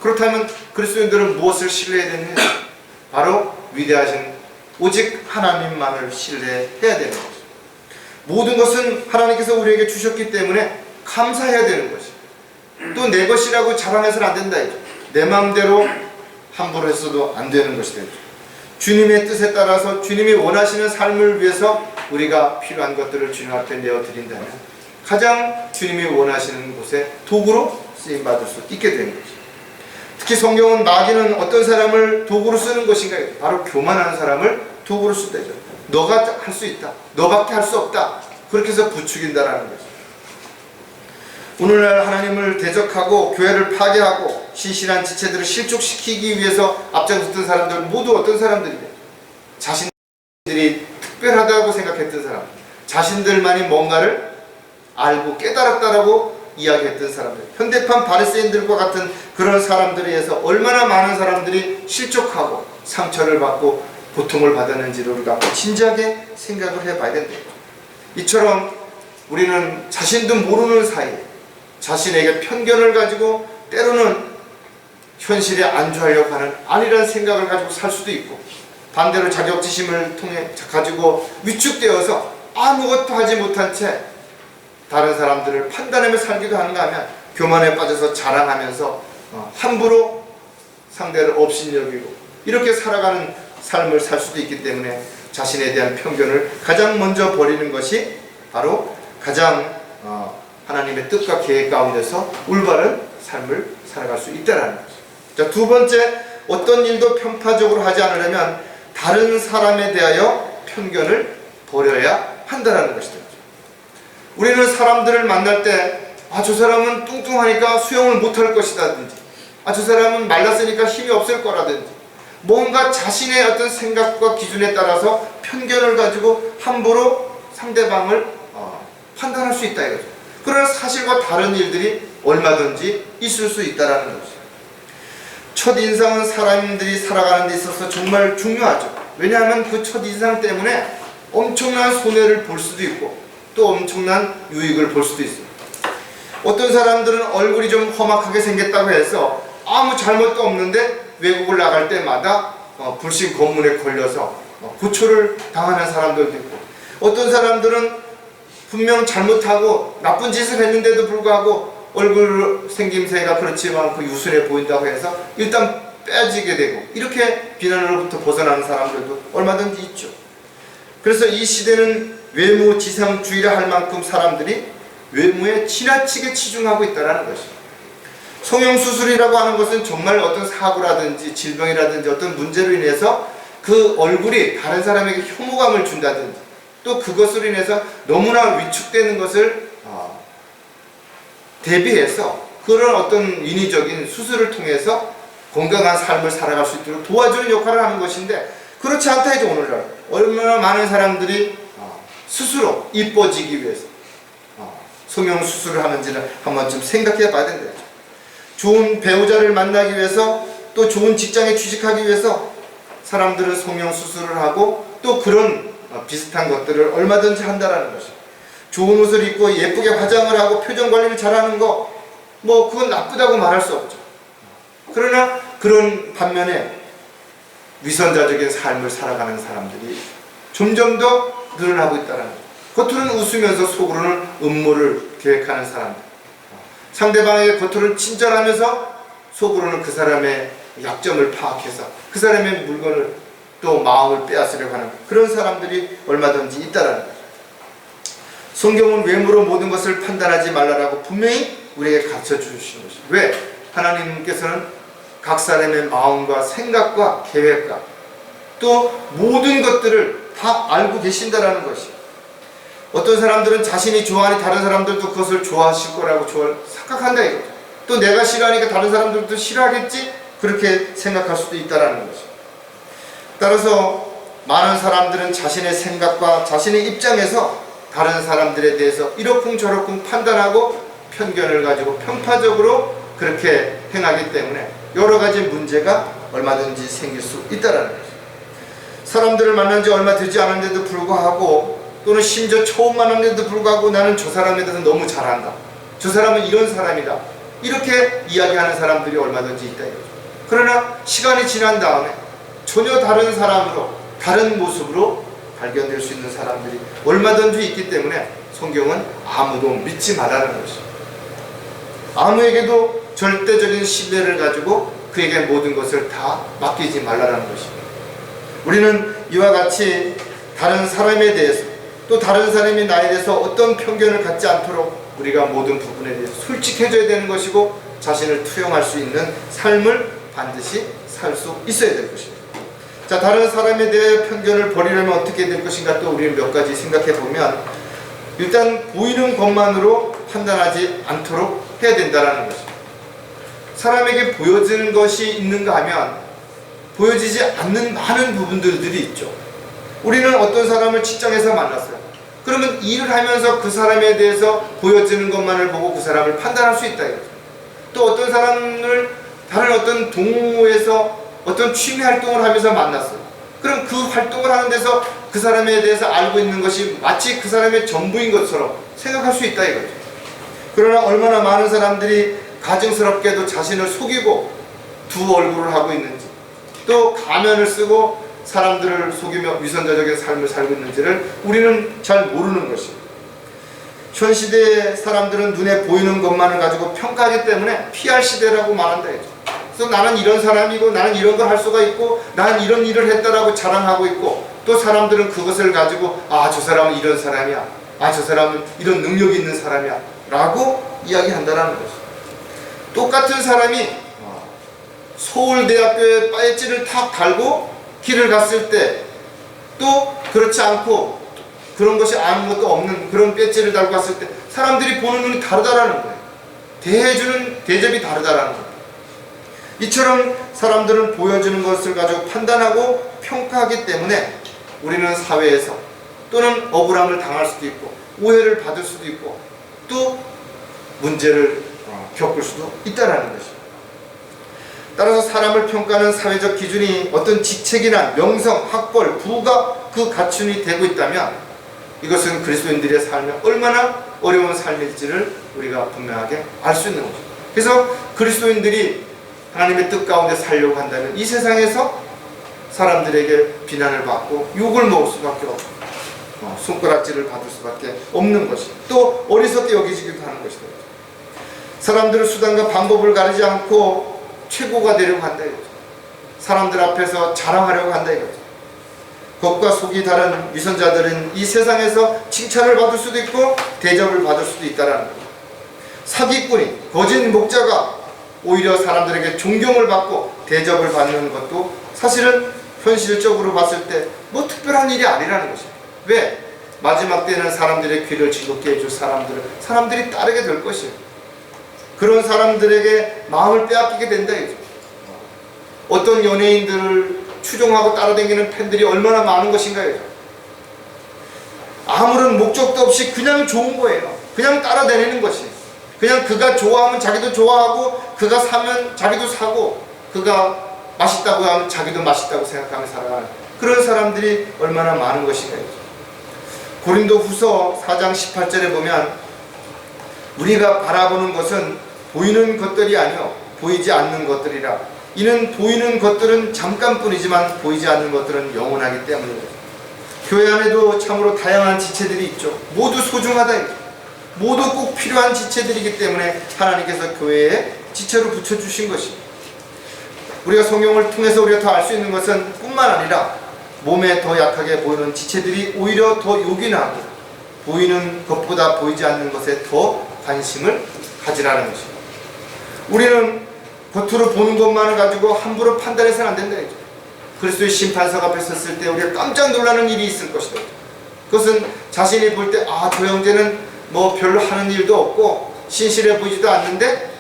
[SPEAKER 1] 그렇다면 그리스도인들은 무엇을 신뢰해야 되느냐? 바로 위대하신 오직 하나님만을 신뢰해야 되는 것이. 모든 것은 하나님께서 우리에게 주셨기 때문에 감사해야 되는 것이. 또 내 것이라고 자랑해서는 안 된다. 내 마음대로 함부로 했어도 안 되는 것이 되죠. 주님의 뜻에 따라서 주님이 원하시는 삶을 위해서 우리가 필요한 것들을 주님 앞에 내어드린다면 가장 주님이 원하시는 곳에 도구로 쓰임받을 수 있게 되는 것이죠. 특히 성경은 마귀는 어떤 사람을 도구로 쓰는 것인가? 바로 교만한 사람을 도구로 쓰대죠. 너가 할 수 있다. 너밖에 할 수 없다. 그렇게 해서 부추긴다라는 거죠. 오늘날 하나님을 대적하고 교회를 파괴하고 신실한 지체들을 실족시키기 위해서 앞장섰던 사람들 모두 어떤 사람들이냐? 자신들이 특별하다고 생각했던 사람, 자신들만이 뭔가를 알고 깨달았다라고 이야기했던 사람들, 현대판 바리새인들과 같은 그런 사람들에 의해서 얼마나 많은 사람들이 실족하고 상처를 받고 고통을 받았는지를 우리가 진지하게 생각을 해봐야 된다. 이처럼 우리는 자신도 모르는 사이에 자신에게 편견을 가지고 때로는 현실에 안주하려고 하는 아니라는 생각을 가지고 살 수도 있고, 반대로 자격지심을 통해 가지고 위축되어서 아무것도 하지 못한 채 다른 사람들을 판단하며 살기도 하는가 하면 교만에 빠져서 자랑하면서 함부로 상대를 업신여기고 이렇게 살아가는 삶을 살 수도 있기 때문에 자신에 대한 편견을 가장 먼저 버리는 것이 바로 가장 하나님의 뜻과 계획 가운데서 올바른 삶을 살아갈 수 있다는 것이죠. 자, 두 번째, 어떤 일도 편파적으로 하지 않으려면 다른 사람에 대하여 편견을 버려야 한다는 것이죠. 우리는 사람들을 만날 때 저 사람은 뚱뚱하니까 수영을 못할 것이다든지 저 사람은 말랐으니까 힘이 없을 거라든지 뭔가 자신의 어떤 생각과 기준에 따라서 편견을 가지고 함부로 상대방을 판단할 수 있다 이거죠. 그러나 사실과 다른 일들이 얼마든지 있을 수 있다는 것이죠. 첫인상은 사람들이 살아가는 데 있어서 정말 중요하죠. 왜냐하면 그 첫인상 때문에 엄청난 손해를 볼 수도 있고 또 엄청난 유익을 볼 수도 있어요. 어떤 사람들은 얼굴이 좀 험악하게 생겼다고 해서 아무 잘못도 없는데 외국을 나갈 때마다 불신 검문에 걸려서 고초를 당하는 사람들도 있고, 어떤 사람들은 분명 잘못하고 나쁜 짓을 했는데도 불구하고 얼굴 생김새가 그렇지만 그 유순해 보인다고 해서 일단 빼지게 되고 이렇게 비난으로부터 벗어나는 사람들도 얼마든지 있죠. 그래서 이 시대는 외모 지상주의라 할 만큼 사람들이 외모에 지나치게 치중하고 있다는 것입니다. 성형수술이라고 하는 것은 정말 어떤 사고라든지 질병이라든지 어떤 문제로 인해서 그 얼굴이 다른 사람에게 혐오감을 준다든지 또 그것으로 인해서 너무나 위축되는 것을 대비해서 그런 어떤 인위적인 수술을 통해서 건강한 삶을 살아갈 수 있도록 도와주는 역할을 하는 것인데, 그렇지 않다 해도 오늘날 얼마나 많은 사람들이 스스로 이뻐지기 위해서 성형수술을 하는지를 한번쯤 생각해 봐야 된다. 좋은 배우자를 만나기 위해서 또 좋은 직장에 취직하기 위해서 사람들은 성형수술을 하고 또 그런 비슷한 것들을 얼마든지 한다라는 것이죠. 좋은 옷을 입고 예쁘게 화장을 하고 표정 관리를 잘하는 거 그건 나쁘다고 말할 수 없죠. 그러나 그런 반면에 위선자적인 삶을 살아가는 사람들이 점점 더 늘어나고 있다는 거죠. 겉으로는 웃으면서 속으로는 음모를 계획하는 사람들, 상대방에게 겉으로는 친절하면서 속으로는 그 사람의 약점을 파악해서 그 사람의 물건을 또 마음을 빼앗으려고 하는 그런 사람들이 얼마든지 있다는 거죠. 성경은 외모로 모든 것을 판단하지 말라라고 분명히 우리에게 가르쳐 주시는 것이죠. 왜? 하나님께서는 각 사람의 마음과 생각과 계획과 또 모든 것들을 다 알고 계신다라는 것이. 어떤 사람들은 자신이 좋아하니 다른 사람들도 그것을 좋아하실 거라고 착각한다 이거죠. 또 내가 싫어하니까 다른 사람들도 싫어하겠지? 그렇게 생각할 수도 있다라는 것이. 따라서 많은 사람들은 자신의 생각과 자신의 입장에서 다른 사람들에 대해서 이러쿵저러쿵 판단하고 편견을 가지고 편파적으로 그렇게 행하기 때문에 여러 가지 문제가 얼마든지 생길 수 있다는 거죠. 사람들을 만난 지 얼마 되지 않았는데도 불구하고, 또는 심지어 처음 만났는데도 불구하고 나는 저 사람에 대해서 너무 잘 안다, 저 사람은 이런 사람이다, 이렇게 이야기하는 사람들이 얼마든지 있다 이거죠. 그러나 시간이 지난 다음에 전혀 다른 사람으로, 다른 모습으로 발견될 수 있는 사람들이 얼마든지 있기 때문에 성경은 아무도 믿지 말라는 것입니다. 아무에게도 절대적인 신뢰를 가지고 그에게 모든 것을 다 맡기지 말라는 것입니다. 우리는 이와 같이 다른 사람에 대해서, 또 다른 사람이 나에 대해서 어떤 편견을 갖지 않도록 우리가 모든 부분에 대해서 솔직해져야 되는 것이고, 자신을 투영할 수 있는 삶을 반드시 살 수 있어야 될 것입니다. 자, 다른 사람에 대해 편견을 버리려면 어떻게 될 것인가, 또 우리는 몇 가지 생각해 보면, 일단 보이는 것만으로 판단하지 않도록 해야 된다는 것입니다. 사람에게 보여지는 것이 있는가 하면 보여지지 않는 많은 부분들이 있죠. 우리는 어떤 사람을 직장에서 만났어요. 그러면 일을 하면서 그 사람에 대해서 보여지는 것만을 보고 그 사람을 판단할 수 있다 이거죠. 또 어떤 사람을 다른 어떤 동호회에서 어떤 취미 활동을 하면서 만났어요. 그럼 그 활동을 하는 데서 그 사람에 대해서 알고 있는 것이 마치 그 사람의 전부인 것처럼 생각할 수 있다 이거죠. 그러나 얼마나 많은 사람들이 가증스럽게도 자신을 속이고 두 얼굴을 하고 있는지, 또 가면을 쓰고 사람들을 속이며 위선자적인 삶을 살고 있는지를 우리는 잘 모르는 것입니다. 현 시대의 사람들은 눈에 보이는 것만을 가지고 평가하기 때문에 PR 시대라고 말한다 했죠. 그래서 나는 이런 사람이고, 나는 이런 걸 할 수가 있고, 나는 이런 일을 했다라고 자랑하고 있고, 또 사람들은 그것을 가지고 아, 저 사람은 이런 사람이야, 아, 저 사람은 이런 능력이 있는 사람이야 라고 이야기한다는 것입니다. 똑같은 사람이 서울대학교에 배지를 탁 달고 길을 갔을 때, 또 그렇지 않고 그런 것이 아무것도 없는 그런 배지를 달고 갔을 때 사람들이 보는 눈이 다르다라는 거예요. 대해주는 대접이 다르다라는 거예요. 이처럼 사람들은 보여주는 것을 가지고 판단하고 평가하기 때문에 우리는 사회에서 또는 억울함을 당할 수도 있고, 오해를 받을 수도 있고, 또 문제를 겪을 수도 있다는 것입니다. 따라서 사람을 평가하는 사회적 기준이 어떤 직책이나 명성, 학벌, 부가 그 갖춘이 되고 있다면 이것은 그리스도인들의 삶에 얼마나 어려운 삶일지를 우리가 분명하게 알 수 있는 것입니다. 그래서 그리스도인들이 하나님의 뜻 가운데 살려고 한다면 이 세상에서 사람들에게 비난을 받고 욕을 먹을 수밖에 없고, 손가락질을 받을 수밖에 없는 것입니다. 또 어리석게 여기지기도 하는 것이다. 사람들은 수단과 방법을 가리지 않고 최고가 되려고 한다 이거죠. 사람들 앞에서 자랑하려고 한다 이거죠. 겉과 속이 다른 위선자들은 이 세상에서 칭찬을 받을 수도 있고 대접을 받을 수도 있다는 거예요. 사기꾼이, 거짓 목자가 오히려 사람들에게 존경을 받고 대접을 받는 것도 사실은 현실적으로 봤을 때 뭐 특별한 일이 아니라는 것입니다. 왜? 마지막 때는 사람들의 귀를 즐겁게 해줄 사람들이 따르게 될 것이에요. 그런 사람들에게 마음을 빼앗기게 된다 이거죠. 어떤 연예인들을 추종하고 따라다니는 팬들이 얼마나 많은 것인가요? 아무런 목적도 없이 그냥 좋은 거예요. 그냥 따라다니는 것이. 그냥 그가 좋아하면 자기도 좋아하고, 그가 사면 자기도 사고, 그가 맛있다고 하면 자기도 맛있다고 생각하며 살아가는 그런 사람들이 얼마나 많은 것인가요? 고린도 후서 4장 18절에 보면 우리가 바라보는 것은 보이는 것들이 아니요 보이지 않는 것들이라. 이는 보이는 것들은 잠깐뿐이지만 보이지 않는 것들은 영원하기 때문입니다. 교회 안에도 참으로 다양한 지체들이 있죠. 모두 소중하다. 모두 꼭 필요한 지체들이기 때문에 하나님께서 교회에 지체로 붙여주신 것입니다. 우리가 성경을 통해서 우리가 더 알 수 있는 것은 뿐만 아니라 몸에 더 약하게 보이는 지체들이 오히려 더 요긴하고 보이는 것보다 보이지 않는 것에 더 관심을 가지라는 것입니다. 우리는 겉으로 보는 것만을 가지고 함부로 판단해서는 안 된다. 그리스도의 심판석 앞에 섰을 때 우리가 깜짝 놀라는 일이 있을 것이다. 그것은 자신이 볼 때 아, 저 형제는 뭐 별로 하는 일도 없고 신실해 보이지도 않는데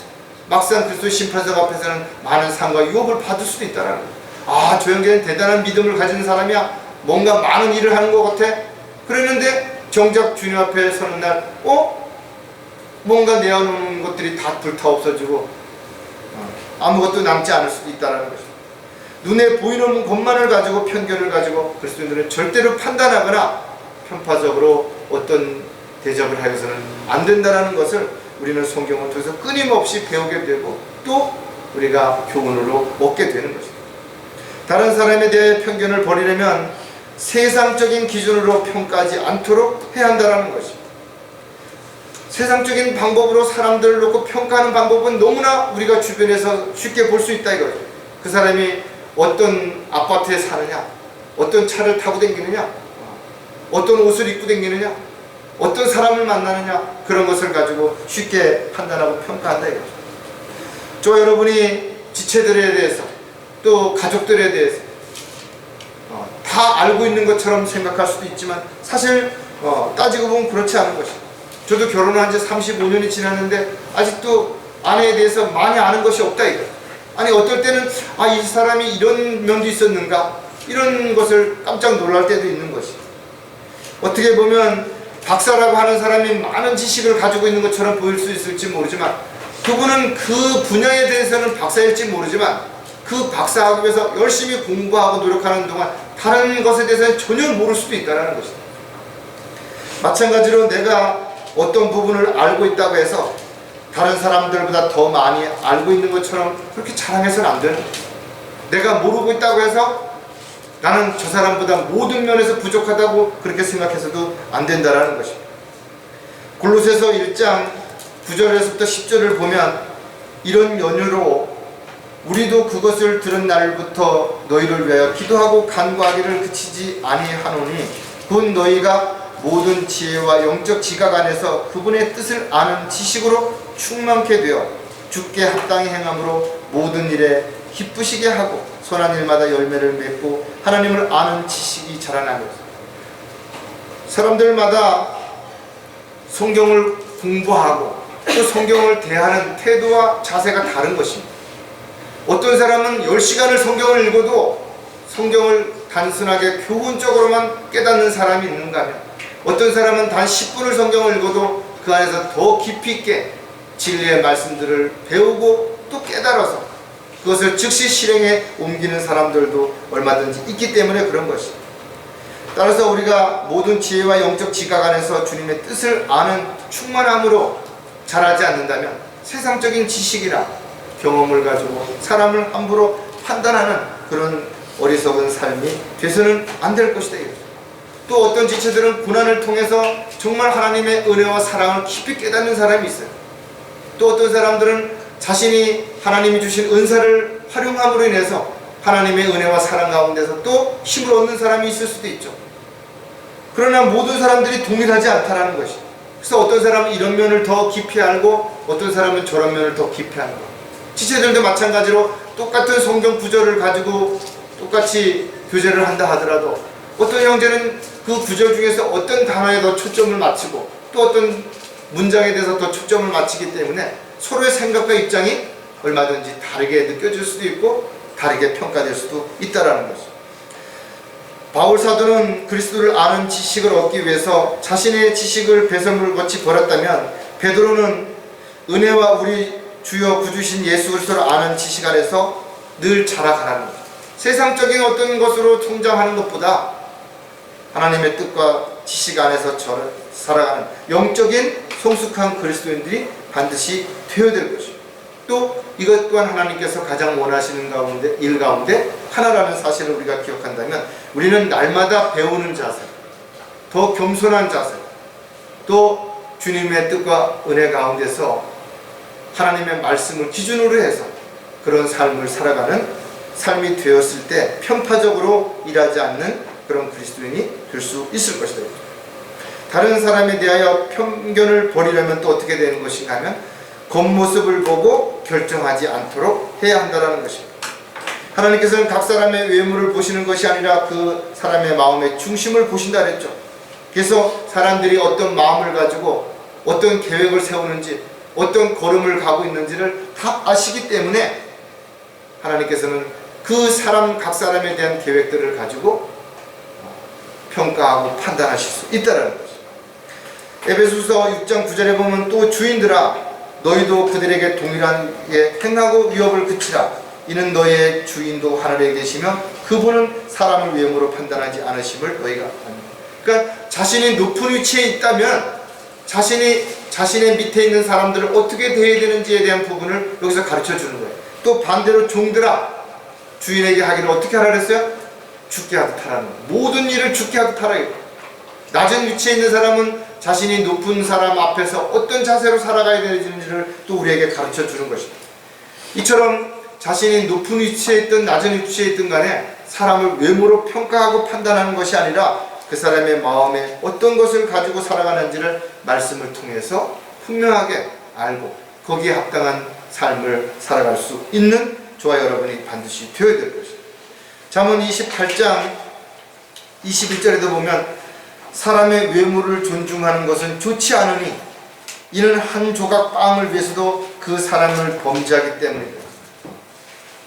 [SPEAKER 1] 막상 그리스도의 심판석 앞에서는 많은 상과 유혹을 받을 수도 있다는 거예요. 아, 저 형제는 대단한 믿음을 가진 사람이야. 뭔가 많은 일을 하는 것 같아. 그랬는데 정작 주님 앞에 서는 날 뭔가 내어놓은 것들이 다 불타 없어지고 아무것도 남지 않을 수도 있다는 것입니다. 눈에 보이는 것만을 가지고 편견을 가지고 그리스도인들은 절대로 판단하거나 편파적으로 어떤 대접을 하여서는 안 된다는 것을 우리는 성경을 통해서 끊임없이 배우게 되고 또 우리가 교훈으로 얻게 되는 것입니다. 다른 사람에 대해 편견을 버리려면 세상적인 기준으로 평가하지 않도록 해야 한다는 것입니다. 세상적인 방법으로 사람들을 놓고 평가하는 방법은 너무나 우리가 주변에서 쉽게 볼 수 있다 이거예요. 그 사람이 어떤 아파트에 사느냐, 어떤 차를 타고 다니느냐, 어떤 옷을 입고 다니느냐, 어떤 사람을 만나느냐, 그런 것을 가지고 쉽게 판단하고 평가한다 이거죠. 저 여러분이 지체들에 대해서 또 가족들에 대해서 다 알고 있는 것처럼 생각할 수도 있지만 사실 따지고 보면 그렇지 않은 것입니다. 저도 결혼한 지 35년이 지났는데 아직도 아내에 대해서 많이 아는 것이 없다 이거예요. 아니 어떨 때는 이 사람이 이런 면도 있었는가, 이런 것을 깜짝 놀랄 때도 있는 것이에요. 어떻게 보면 박사라고 하는 사람이 많은 지식을 가지고 있는 것처럼 보일 수 있을지 모르지만 그분은 그 분야에 대해서는 박사일지 모르지만 그 박사하기 위해서 열심히 공부하고 노력하는 동안 다른 것에 대해서는 전혀 모를 수도 있다는 것이다. 마찬가지로 내가 어떤 부분을 알고 있다고 해서 다른 사람들보다 더 많이 알고 있는 것처럼 그렇게 자랑해서는 안 되는 거예요. 내가 모르고 있다고 해서 나는 저 사람보다 모든 면에서 부족하다고 그렇게 생각해서도 안 된다는 것입니다. 골로새서 1장 9절에서부터 10절을 보면 이런 연유로 우리도 그것을 들은 날부터 너희를 위하여 기도하고 간구하기를 그치지 아니하노니 곧 너희가 모든 지혜와 영적 지각 안에서 그분의 뜻을 아는 지식으로 충만케 되어 주께 합당히 행함으로 모든 일에 기쁘시게 하고 선한 일마다 열매를 맺고 하나님을 아는 지식이 자라나며 사람들마다 성경을 공부하고 또 성경을 대하는 태도와 자세가 다른 것입니다. 어떤 사람은 10시간을 성경을 읽어도 성경을 단순하게 교훈적으로만 깨닫는 사람이 있는가 하면 어떤 사람은 단 10분을 성경을 읽어도 그 안에서 더 깊이 있게 진리의 말씀들을 배우고 또 깨달아서 그것을 즉시 실행에 옮기는 사람들도 얼마든지 있기 때문에 그런 것입니다. 따라서 우리가 모든 지혜와 영적 지각 안에서 주님의 뜻을 아는 충만함으로 자라지 않는다면 세상적인 지식이나 경험을 가지고 사람을 함부로 판단하는 그런 어리석은 삶이 돼서는 안 될 것이다. 또 어떤 지체들은 고난을 통해서 정말 하나님의 은혜와 사랑을 깊이 깨닫는 사람이 있어요. 또 어떤 사람들은 자신이 하나님이 주신 은사를 활용함으로 인해서 하나님의 은혜와 사랑 가운데서 또 힘을 얻는 사람이 있을 수도 있죠. 그러나 모든 사람들이 동일하지 않다는 것이. 그래서 어떤 사람은 이런 면을 더 깊이 알고 어떤 사람은 저런 면을 더 깊이 하는 것. 지체들도 마찬가지로 똑같은 성경 구절을 가지고 똑같이 교제를 한다 하더라도 어떤 형제는 그 구절 중에서 어떤 단어에 더 초점을 맞추고 또 어떤 문장에 대해서 더 초점을 맞추기 때문에 서로의 생각과 입장이 얼마든지 다르게 느껴질 수도 있고 다르게 평가될 수도 있다는 것이죠. 바울 사도는 그리스도를 아는 지식을 얻기 위해서 자신의 지식을 배설물같이 버렸다면 베드로는 은혜와 우리 주여 구주신 예수 그리스도를 아는 지식 안에서 늘 자라가라는 거죠. 세상적인 어떤 것으로 성장하는 것보다 하나님의 뜻과 지식 안에서 살아가는 영적인 성숙한 그리스도인들이 반드시 되어야 될 것입니다. 또 이것 또한 하나님께서 가장 원하시는 일 가운데 하나라는 사실을 우리가 기억한다면 우리는 날마다 배우는 자세, 더 겸손한 자세, 또 주님의 뜻과 은혜 가운데서 하나님의 말씀을 기준으로 해서 그런 삶을 살아가는 삶이 되었을 때 편파적으로 일하지 않는 그런 그리스도인이 될 수 있을 것이다. 다른 사람에 대하여 편견을 버리려면 또 어떻게 되는 것인가 하면 겉모습을 보고 결정하지 않도록 해야 한다는 것입니다. 하나님께서는 각 사람의 외모를 보시는 것이 아니라 그 사람의 마음의 중심을 보신다 그랬죠. 그래서 사람들이 어떤 마음을 가지고 어떤 계획을 세우는지 어떤 걸음을 가고 있는지를 다 아시기 때문에 하나님께서는 그 사람 각 사람에 대한 계획들을 가지고 평가하고 판단하실 수 있다는 것입니다. 에베소서 6장 9절에 보면 또 주인들아 너희도 그들에게 동일하게 행하고 위협을 그치라. 이는 너희의 주인도 하늘에 계시며 그분은 사람을 외모로 판단하지 않으심을 너희가 압니다. 그러니까 자신이 높은 위치에 있다면 자신의 밑에 있는 사람들을 어떻게 대해야 되는지에 대한 부분을 여기서 가르쳐 주는 거예요. 또 반대로 종들아 주인에게 하기를 어떻게 하라 그랬어요? 죽게 하듯 하라는 거예요. 모든 일을 죽게 하듯 하라. 낮은 위치에 있는 사람은 자신이 높은 사람 앞에서 어떤 자세로 살아가야 되는지를 또 우리에게 가르쳐 주는 것입니다. 이처럼 자신이 높은 위치에 있든 낮은 위치에 있든 간에 사람을 외모로 평가하고 판단하는 것이 아니라 그 사람의 마음에 어떤 것을 가지고 살아가는지를 말씀을 통해서 분명하게 알고 거기에 합당한 삶을 살아갈 수 있는 저와 여러분이 반드시 되어야 될 것입니다. 잠언 28장 21절에도 보면 사람의 외모를 존중하는 것은 좋지 않으니 이는 한 조각 빵을 위해서도 그 사람을 범죄하기 때문입니다.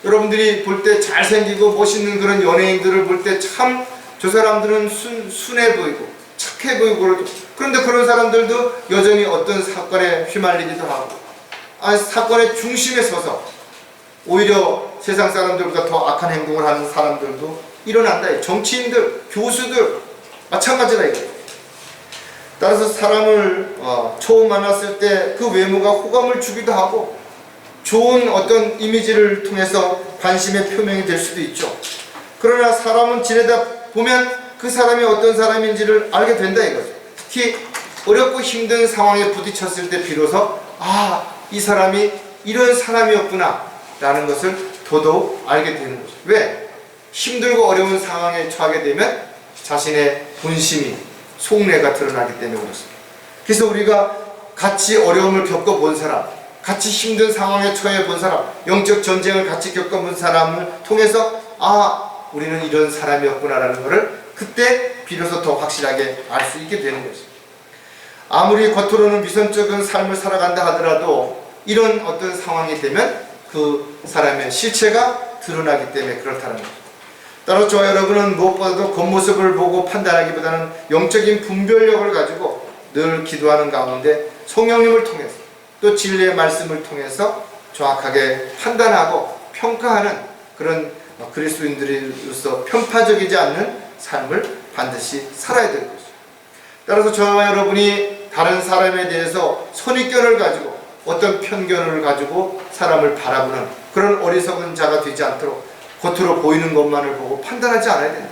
[SPEAKER 1] 여러분들이 볼 때 잘생기고 멋있는 그런 연예인들을 볼 때 참 저 사람들은 순해 보이고 착해 보이고 그러죠. 그런데 그런 사람들도 여전히 어떤 사건에 휘말리기도 하고 사건의 중심에 서서 오히려 세상 사람들보다 더 악한 행동을 하는 사람들도 일어난다. 정치인들, 교수들 마찬가지다 이거예요. 따라서 사람을 처음 만났을 때 그 외모가 호감을 주기도 하고 좋은 어떤 이미지를 통해서 관심의 표명이 될 수도 있죠. 그러나 사람은 지내다 보면 그 사람이 어떤 사람인지를 알게 된다 이거죠. 특히 어렵고 힘든 상황에 부딪혔을 때 비로소 이 사람이 이런 사람이었구나 라는 것을 더더욱 알게 되는 거죠. 왜? 힘들고 어려운 상황에 처하게 되면 자신의 본심이 속내가 드러나기 때문에 그렇습니다. 그래서 우리가 같이 어려움을 겪어본 사람, 같이 힘든 상황에 처해 본 사람, 영적 전쟁을 같이 겪어본 사람을 통해서 우리는 이런 사람이었구나라는 것을 그때 비로소 더 확실하게 알 수 있게 되는 것입니다. 아무리 겉으로는 위선적인 삶을 살아간다 하더라도 이런 어떤 상황이 되면 그 사람의 실체가 드러나기 때문에 그렇다는 거죠. 따라 저와 여러분은 무엇보다도 겉모습을 보고 판단하기보다는 영적인 분별력을 가지고 늘 기도하는 가운데 성령님을 통해서 또 진리의 말씀을 통해서 정확하게 판단하고 평가하는 그런 그리스도인들로서 편파적이지 않는 삶을 반드시 살아야 될 것이죠. 따라서 저와 여러분이 다른 사람에 대해서 선입견을 가지고 어떤 편견을 가지고 사람을 바라보는 그런 어리석은 자가 되지 않도록 겉으로 보이는 것만을 보고 판단하지 않아야 된다.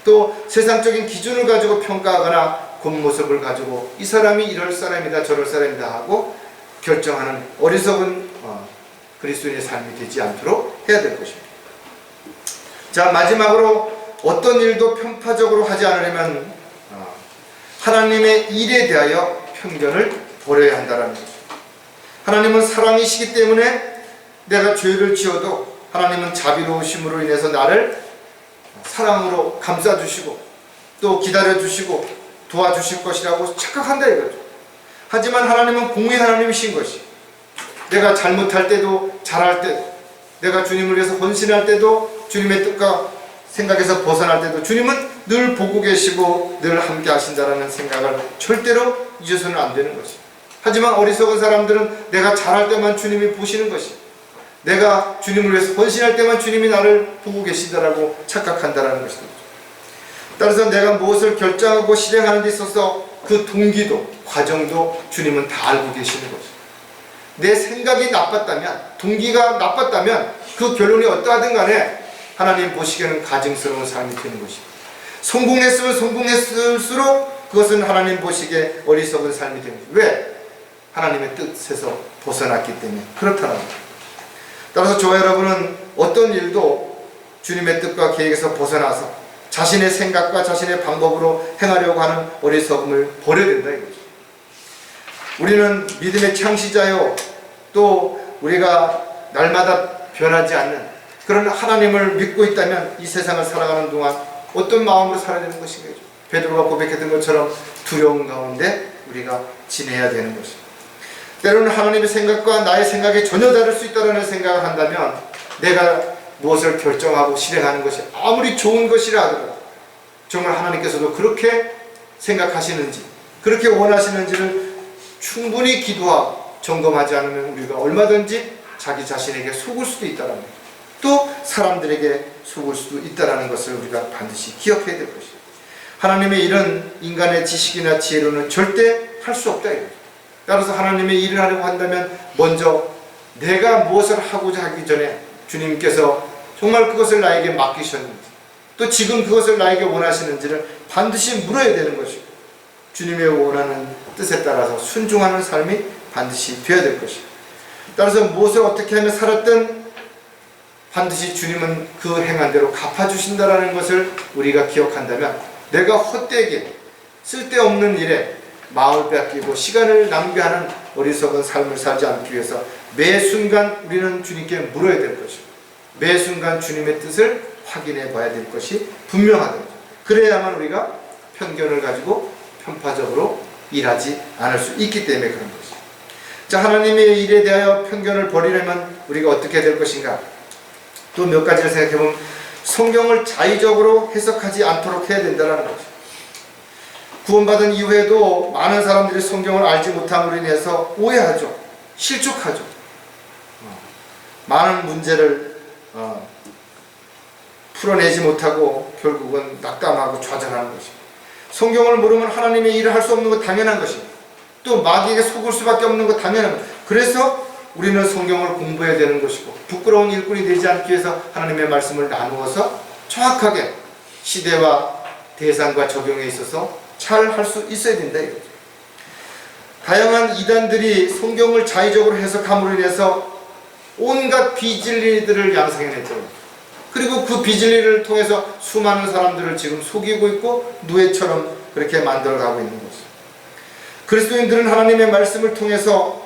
[SPEAKER 1] 또 세상적인 기준을 가지고 평가하거나 겉모습을 가지고 이 사람이 이럴 사람이다 저럴 사람이다 하고 결정하는 어리석은 그리스도인의 삶이 되지 않도록 해야 될 것입니다. 자, 마지막으로 어떤 일도 편파적으로 하지 않으려면 하나님의 일에 대하여 편견을 버려야 한다는 것입니다. 하나님은 사랑이시기 때문에 내가 죄를 지어도 하나님은 자비로우심으로 인해서 나를 사랑으로 감싸주시고 또 기다려주시고 도와주실 것이라고 착각한다 이거죠. 하지만 하나님은 공의 하나님이신 것이 내가 잘못할 때도 잘할 때도 내가 주님을 위해서 헌신할 때도 주님의 뜻과 생각에서 벗어날 때도 주님은 늘 보고 계시고 늘 함께 하신다는 생각을 절대로 잊어서는 안 되는 것이. 하지만 어리석은 사람들은 내가 잘할 때만 주님이 보시는 것이 내가 주님을 위해서 헌신할 때만 주님이 나를 보고 계신다라고 착각한다는 것입니다. 따라서 내가 무엇을 결정하고 실행하는 데 있어서 그 동기도 과정도 주님은 다 알고 계시는 것입니다. 내 생각이 나빴다면 동기가 나빴다면 그 결론이 어떠하든 간에 하나님 보시기에는 가증스러운 삶이 되는 것입니다. 성공했으면 성공했을수록 그것은 하나님 보시기에 어리석은 삶이 되는 것입니다. 왜? 하나님의 뜻에서 벗어났기 때문에 그렇다는 겁니다. 따라서 저와 여러분은 어떤 일도 주님의 뜻과 계획에서 벗어나서 자신의 생각과 자신의 방법으로 행하려고 하는 어리석음을 버려야 된다 이거죠. 우리는 믿음의 창시자요 또 우리가 날마다 변하지 않는 그런 하나님을 믿고 있다면 이 세상을 살아가는 동안 어떤 마음으로 살아야 되는 것인가. 베드로가 고백했던 것처럼 두려움 가운데 우리가 지내야 되는 것입니다. 때로는 하나님의 생각과 나의 생각이 전혀 다를 수 있다는 생각을 한다면 내가 무엇을 결정하고 실행하는 것이 아무리 좋은 것이라 하더라도 정말 하나님께서도 그렇게 생각하시는지 그렇게 원하시는지를 충분히 기도하고 점검하지 않으면 우리가 얼마든지 자기 자신에게 속을 수도 있다는 거예요. 또 사람들에게 속을 수도 있다는 것을 우리가 반드시 기억해야 될 것이에요. 하나님의 일은 인간의 지식이나 지혜로는 절대 할 수 없다 이거죠. 따라서 하나님의 일을 하려고 한다면 먼저 내가 무엇을 하고자 하기 전에 주님께서 정말 그것을 나에게 맡기셨는지, 또 지금 그것을 나에게 원하시는지를 반드시 물어야 되는 것이고, 주님의 원하는 뜻에 따라서 순종하는 삶이 반드시 되어야 될 것이고, 따라서 무엇을 어떻게 하며 살았든 반드시 주님은 그 행한 대로 갚아주신다라는 것을 우리가 기억한다면, 내가 헛되게 쓸데없는 일에 마음을 뺏기고 시간을 낭비하는 어리석은 삶을 살지 않기 위해서 매 순간 우리는 주님께 물어야 될 것이고, 매 순간 주님의 뜻을 확인해 봐야 될 것이 분명하다. 그래야만 우리가 편견을 가지고 편파적으로 일하지 않을 수 있기 때문에 그런 것이죠. 자, 하나님의 일에 대하여 편견을 버리려면 우리가 어떻게 될 것인가? 또 몇 가지를 생각해 보면 성경을 자의적으로 해석하지 않도록 해야 된다는 거죠. 구원받은 이후에도 많은 사람들이 성경을 알지 못함으로 인해서 오해하죠. 실족하죠. 많은 문제를 풀어내지 못하고 결국은 낙담하고 좌절하는 것입니다. 성경을 모르면 하나님의 일을 할 수 없는 것 당연한 것입니다. 또 마귀에게 속을 수밖에 없는 것 당연한 것입니다. 그래서 우리는 성경을 공부해야 되는 것이고, 부끄러운 일꾼이 되지 않기 위해서 하나님의 말씀을 나누어서 정확하게 시대와 대상과 적용에 있어서 잘 할 수 있어야 된다 이거죠. 다양한 이단들이 성경을 자의적으로 해석함으로 인해서 온갖 비진리들을 양성해냈죠. 그리고 그 비진리를 통해서 수많은 사람들을 지금 속이고 있고 누에처럼 그렇게 만들어가고 있는 것이죠. 그리스도인들은 하나님의 말씀을 통해서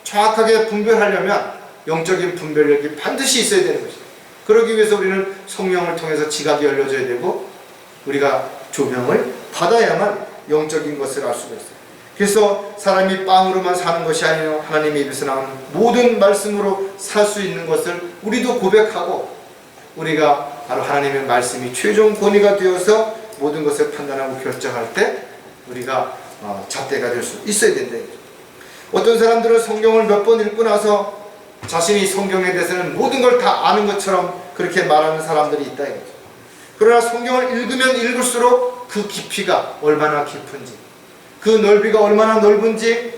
[SPEAKER 1] 정확하게 분별하려면 영적인 분별력이 반드시 있어야 되는 것이죠. 그러기 위해서 우리는 성령을 통해서 지각이 열려져야 되고, 우리가 조명을 받아야만 영적인 것을 알 수가 있어요. 그래서 사람이 빵으로만 사는 것이 아니라 하나님의 입에서 나오는 모든 말씀으로 살 수 있는 것을 우리도 고백하고, 우리가 바로 하나님의 말씀이 최종 권위가 되어서 모든 것을 판단하고 결정할 때 우리가 잣대가 될 수 있어야 된다. 어떤 사람들은 성경을 몇 번 읽고 나서 자신이 성경에 대해서는 모든 걸 다 아는 것처럼 그렇게 말하는 사람들이 있다. 그러나 성경을 읽으면 읽을수록 그 깊이가 얼마나 깊은지, 그 넓이가 얼마나 넓은지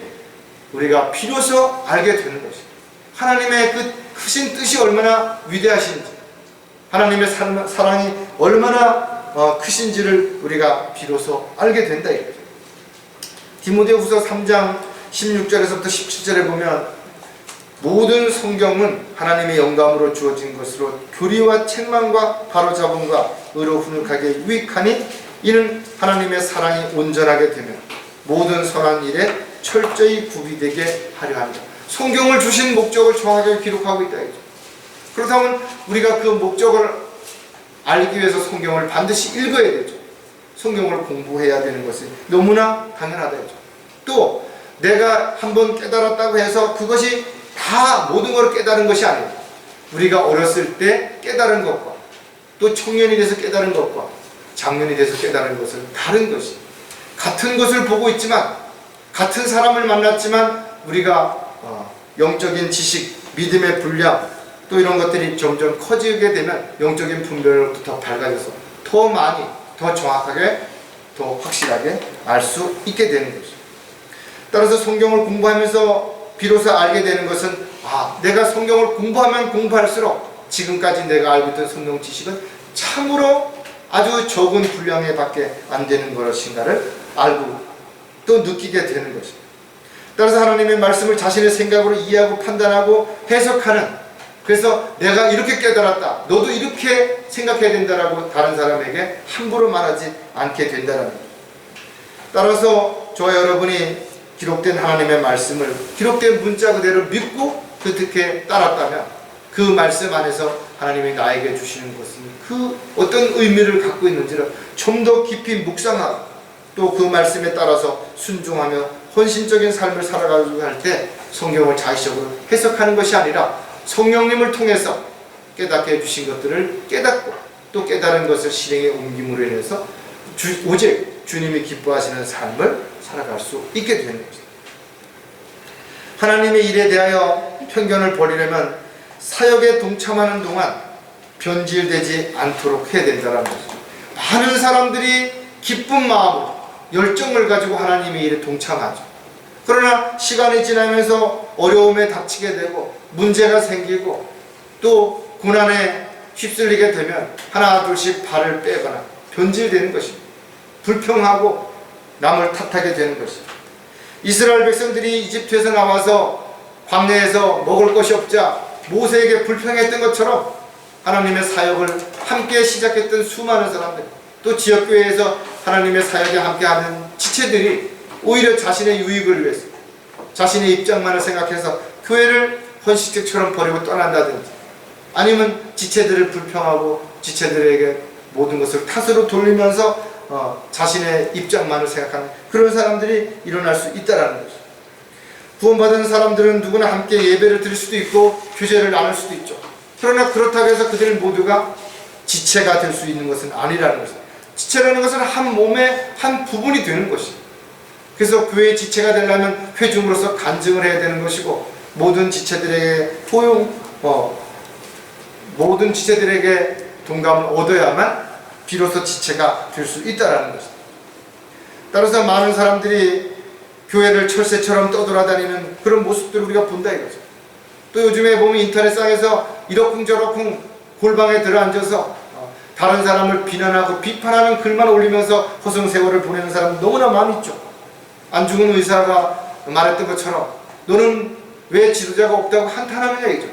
[SPEAKER 1] 우리가 비로소 알게 되는 것입니다. 하나님의 그 크신 뜻이 얼마나 위대하신지, 하나님의 사랑이 얼마나 크신지를 우리가 비로소 알게 된다 이거죠. 디모데후서 3장 16절에서부터 17절에 보면 모든 성경은 하나님의 영감으로 주어진 것으로 교리와 책망과 바로잡음과 의로 훈육하게 유익하니 이는 하나님의 사랑이 온전하게 되면 모든 선한 일에 철저히 구비되게 하려 합니다. 성경을 주신 목적을 정확하게 기록하고 있다 이거죠. 그렇다면 우리가 그 목적을 알기 위해서 성경을 반드시 읽어야 되죠. 성경을 공부해야 되는 것이 너무나 당연하다 이거죠. 또 내가 한번 깨달았다고 해서 그것이 다 모든 걸 깨달은 것이 아닙니다. 우리가 어렸을 때 깨달은 것과 또 청년이 돼서 깨달은 것과 장년이 돼서 깨달은 것은 다른 것이, 같은 것을 보고 있지만, 같은 사람을 만났지만 우리가 영적인 지식, 믿음의 분량 또 이런 것들이 점점 커지게 되면 영적인 분별로부터 더 밝아져서 더 많이, 더 정확하게, 더 확실하게 알 수 있게 되는 것이죠. 따라서 성경을 공부하면서 비로소 알게 되는 것은, 내가 성경을 공부하면 공부할수록 지금까지 내가 알고 있던 성경 지식은 참으로 아주 적은 분량에 밖에 안 되는 것인가를 알고 또 느끼게 되는 것입니다. 따라서 하나님의 말씀을 자신의 생각으로 이해하고 판단하고 해석하는, 그래서 내가 이렇게 깨달았다, 너도 이렇게 생각해야 된다라고 다른 사람에게 함부로 말하지 않게 된다는 거예요. 따라서 저와 여러분이 기록된 하나님의 말씀을 기록된 문자 그대로 믿고 그렇게 따랐다면 그 말씀 안에서 하나님이 나에게 주시는 것은 그 어떤 의미를 갖고 있는지를 좀 더 깊이 묵상하고 또 그 말씀에 따라서 순종하며 헌신적인 삶을 살아가고 할 때 성경을 자의적으로 해석하는 것이 아니라 성령님을 통해서 깨닫게 해주신 것들을 깨닫고 또 깨달은 것을 실행에 옮김으로 인해서 오직 주님이 기뻐하시는 삶을 살아갈 수 있게 되는 것입니다. 하나님의 일에 대하여 편견을 버리려면 사역에 동참하는 동안 변질되지 않도록 해야 된다는 것입니다. 많은 사람들이 기쁜 마음으로 열정을 가지고 하나님의 일에 동참하죠. 그러나 시간이 지나면서 어려움에 닥치게 되고 문제가 생기고 또 고난에 휩쓸리게 되면 하나 둘씩 발을 빼거나 변질되는 것입니다. 불평하고 남을 탓하게 되는 것입니다. 이스라엘 백성들이 이집트에서 나와서 광야에서 먹을 것이 없자 모세에게 불평했던 것처럼 하나님의 사역을 함께 시작했던 수많은 사람들, 또 지역교회에서 하나님의 사역에 함께하는 지체들이 오히려 자신의 유익을 위해서 자신의 입장만을 생각해서 교회를 헌신책처럼 버리고 떠난다든지, 아니면 지체들을 불평하고 지체들에게 모든 것을 탓으로 돌리면서 자신의 입장만을 생각하는 그런 사람들이 일어날 수 있다는 것이죠. 구원받은 사람들은 누구나 함께 예배를 드릴 수도 있고 교제를 나눌 수도 있죠. 그러나 그렇다고 해서 그들 모두가 지체가 될 수 있는 것은 아니라는 것입니다. 지체라는 것은 한 몸의 한 부분이 되는 것이죠. 그래서 교회의 지체가 되려면 회중으로서 간증을 해야 되는 것이고, 모든 지체들에게 모든 지체들에게 동감을 얻어야만 비로소 지체가 될 수 있다는 것입니다. 따라서 많은 사람들이 교회를 철새처럼 떠돌아다니는 그런 모습들을 우리가 본다 이거죠. 또 요즘에 보면 인터넷상에서 이러쿵저러쿵 골방에 들어앉아서 다른 사람을 비난하고 비판하는 글만 올리면서 허송세월을 보내는 사람 너무나 많이 있죠. 안 죽은 의사가 말했던 것처럼 너는 왜 지도자가 없다고 한탄하느냐 이죠.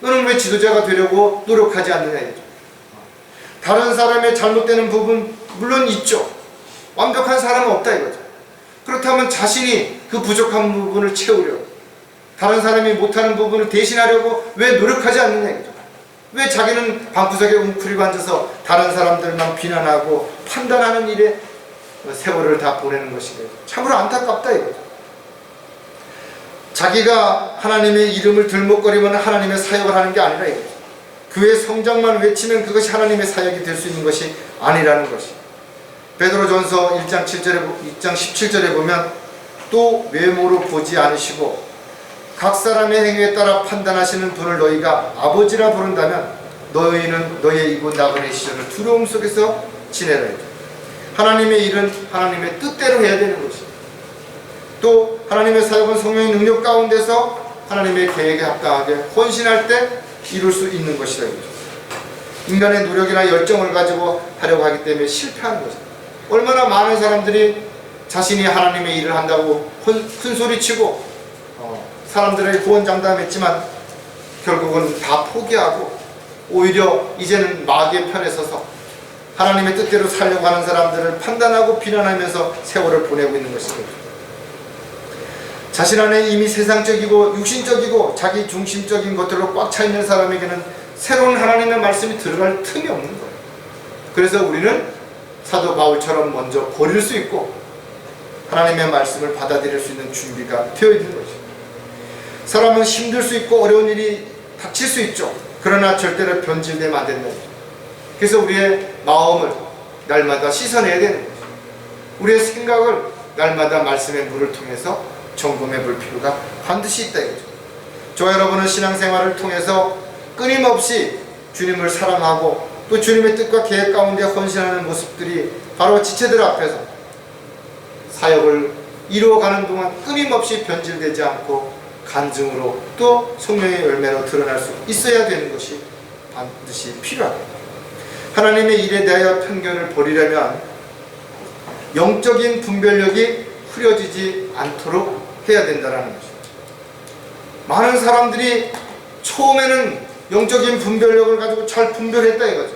[SPEAKER 1] 너는 왜 지도자가 되려고 노력하지 않느냐 이죠. 다른 사람의 잘못되는 부분 물론 있죠. 완벽한 사람은 없다 이거죠. 그렇다면 자신이 그 부족한 부분을 채우려고, 다른 사람이 못하는 부분을 대신하려고 왜 노력하지 않느냐 이거죠. 왜 자기는 방구석에 웅크리고 앉아서 다른 사람들만 비난하고 판단하는 일에 세월을 다 보내는 것인가. 참으로 안타깝다 이거죠. 자기가 하나님의 이름을 들먹거리면 하나님의 사역을 하는 게 아니라 이거죠. 그의 성장만 외치면 그것이 하나님의 사역이 될 수 있는 것이 아니라는 것이. 베드로전서 1장 17절에 보면 또 외모로 보지 않으시고 각 사람의 행위에 따라 판단하시는 분을 너희가 아버지라 부른다면 너희는 너희의 이고 나그네 시절을 두려움 속에서 지내라. 하나님의 일은 하나님의 뜻대로 해야 되는 것입니다. 또 하나님의 사역은 성령의 능력 가운데서 하나님의 계획에 합당하게 헌신할 때 이룰 수 있는 것이다. 인간의 노력이나 열정을 가지고 하려고 하기 때문에 실패하는 것입니다. 얼마나 많은 사람들이 자신이 하나님의 일을 한다고 큰 소리치고 사람들에게 구원장담했지만 결국은 다 포기하고 오히려 이제는 마귀의 편에 서서 하나님의 뜻대로 살려고 하는 사람들을 판단하고 비난하면서 세월을 보내고 있는 것입니다. 자신 안에 이미 세상적이고 육신적이고 자기 중심적인 것들로 꽉 차 있는 사람에게는 새로운 하나님의 말씀이 들어갈 틈이 없는 거예요. 그래서 우리는 사도 바울처럼 먼저 버릴 수 있고 하나님의 말씀을 받아들일 수 있는 준비가 되어 있는 것입니다. 사람은 힘들 수 있고 어려운 일이 닥칠 수 있죠. 그러나 절대로 변질되면 안 된다. 그래서 우리의 마음을 날마다 씻어내야 되는 거죠. 우리의 생각을 날마다 말씀의 물을 통해서 점검해 볼 필요가 반드시 있다 이거죠. 저와 여러분은 신앙생활을 통해서 끊임없이 주님을 사랑하고 또 주님의 뜻과 계획 가운데 헌신하는 모습들이 바로 지체들 앞에서 사역을 이루어가는 동안 끊임없이 변질되지 않고 간증으로 또 성령의 열매로 드러날 수 있어야 되는 것이 반드시 필요합니다. 하나님의 일에 대하여 편견을 버리려면 영적인 분별력이 흐려지지 않도록 해야 된다는 것입니다. 많은 사람들이 처음에는 영적인 분별력을 가지고 잘 분별했다 이거죠.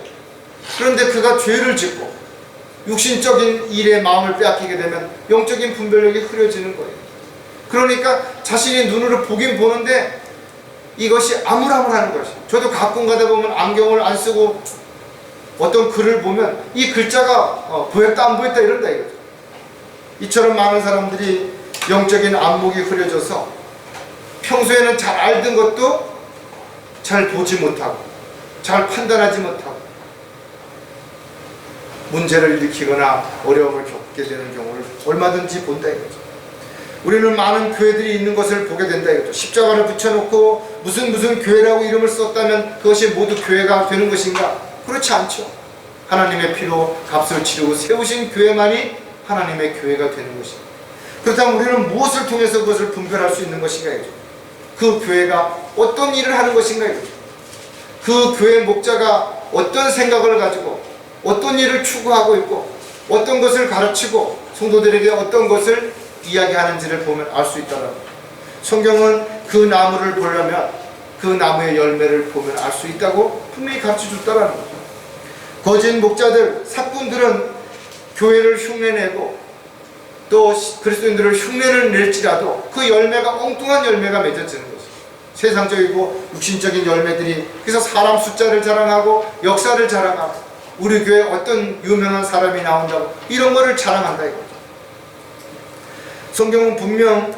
[SPEAKER 1] 그런데 그가 죄를 짓고 육신적인 일에 마음을 빼앗기게 되면 영적인 분별력이 흐려지는 거예요. 그러니까 자신이 눈으로 보긴 보는데 이것이 아물아물하는 것이에요. 저도 가끔 가다 보면 안경을 안 쓰고 어떤 글을 보면 이 글자가 보였다 안 보였다 이런다 이거죠. 이처럼 많은 사람들이 영적인 안목이 흐려져서 평소에는 잘 알던 것도 잘 보지 못하고 잘 판단하지 못하고 문제를 일으키거나 어려움을 겪게 되는 경우를 얼마든지 본다 이거죠. 우리는 많은 교회들이 있는 것을 보게 된다 이거죠. 십자가를 붙여놓고 무슨 교회라고 이름을 썼다면 그것이 모두 교회가 되는 것인가? 그렇지 않죠. 하나님의 피로 값을 치르고 세우신 교회만이 하나님의 교회가 되는 것입니다. 그렇다면 우리는 무엇을 통해서 그것을 분별할 수 있는 것인가 이거죠. 그 교회가 어떤 일을 하는 것인가 이거죠. 그 교회 목자가 어떤 생각을 가지고 어떤 일을 추구하고 있고 어떤 것을 가르치고 성도들에게 어떤 것을 이야기하는지를 보면 알 수 있다는 거죠. 성경은 그 나무를 보려면 그 나무의 열매를 보면 알 수 있다고 분명히 가르쳐 줬다는 거죠. 거짓 목자들, 사꾼들은 교회를 흉내내고 또 그리스도인들을 흉내를 낼지라도 그 열매가 엉뚱한 열매가 맺어지는 거죠. 세상적이고 육신적인 열매들이, 그래서 사람 숫자를 자랑하고 역사를 자랑하고 우리 교회에 어떤 유명한 사람이 나온다고 이런 거를 자랑한다 이거죠. 성경은 분명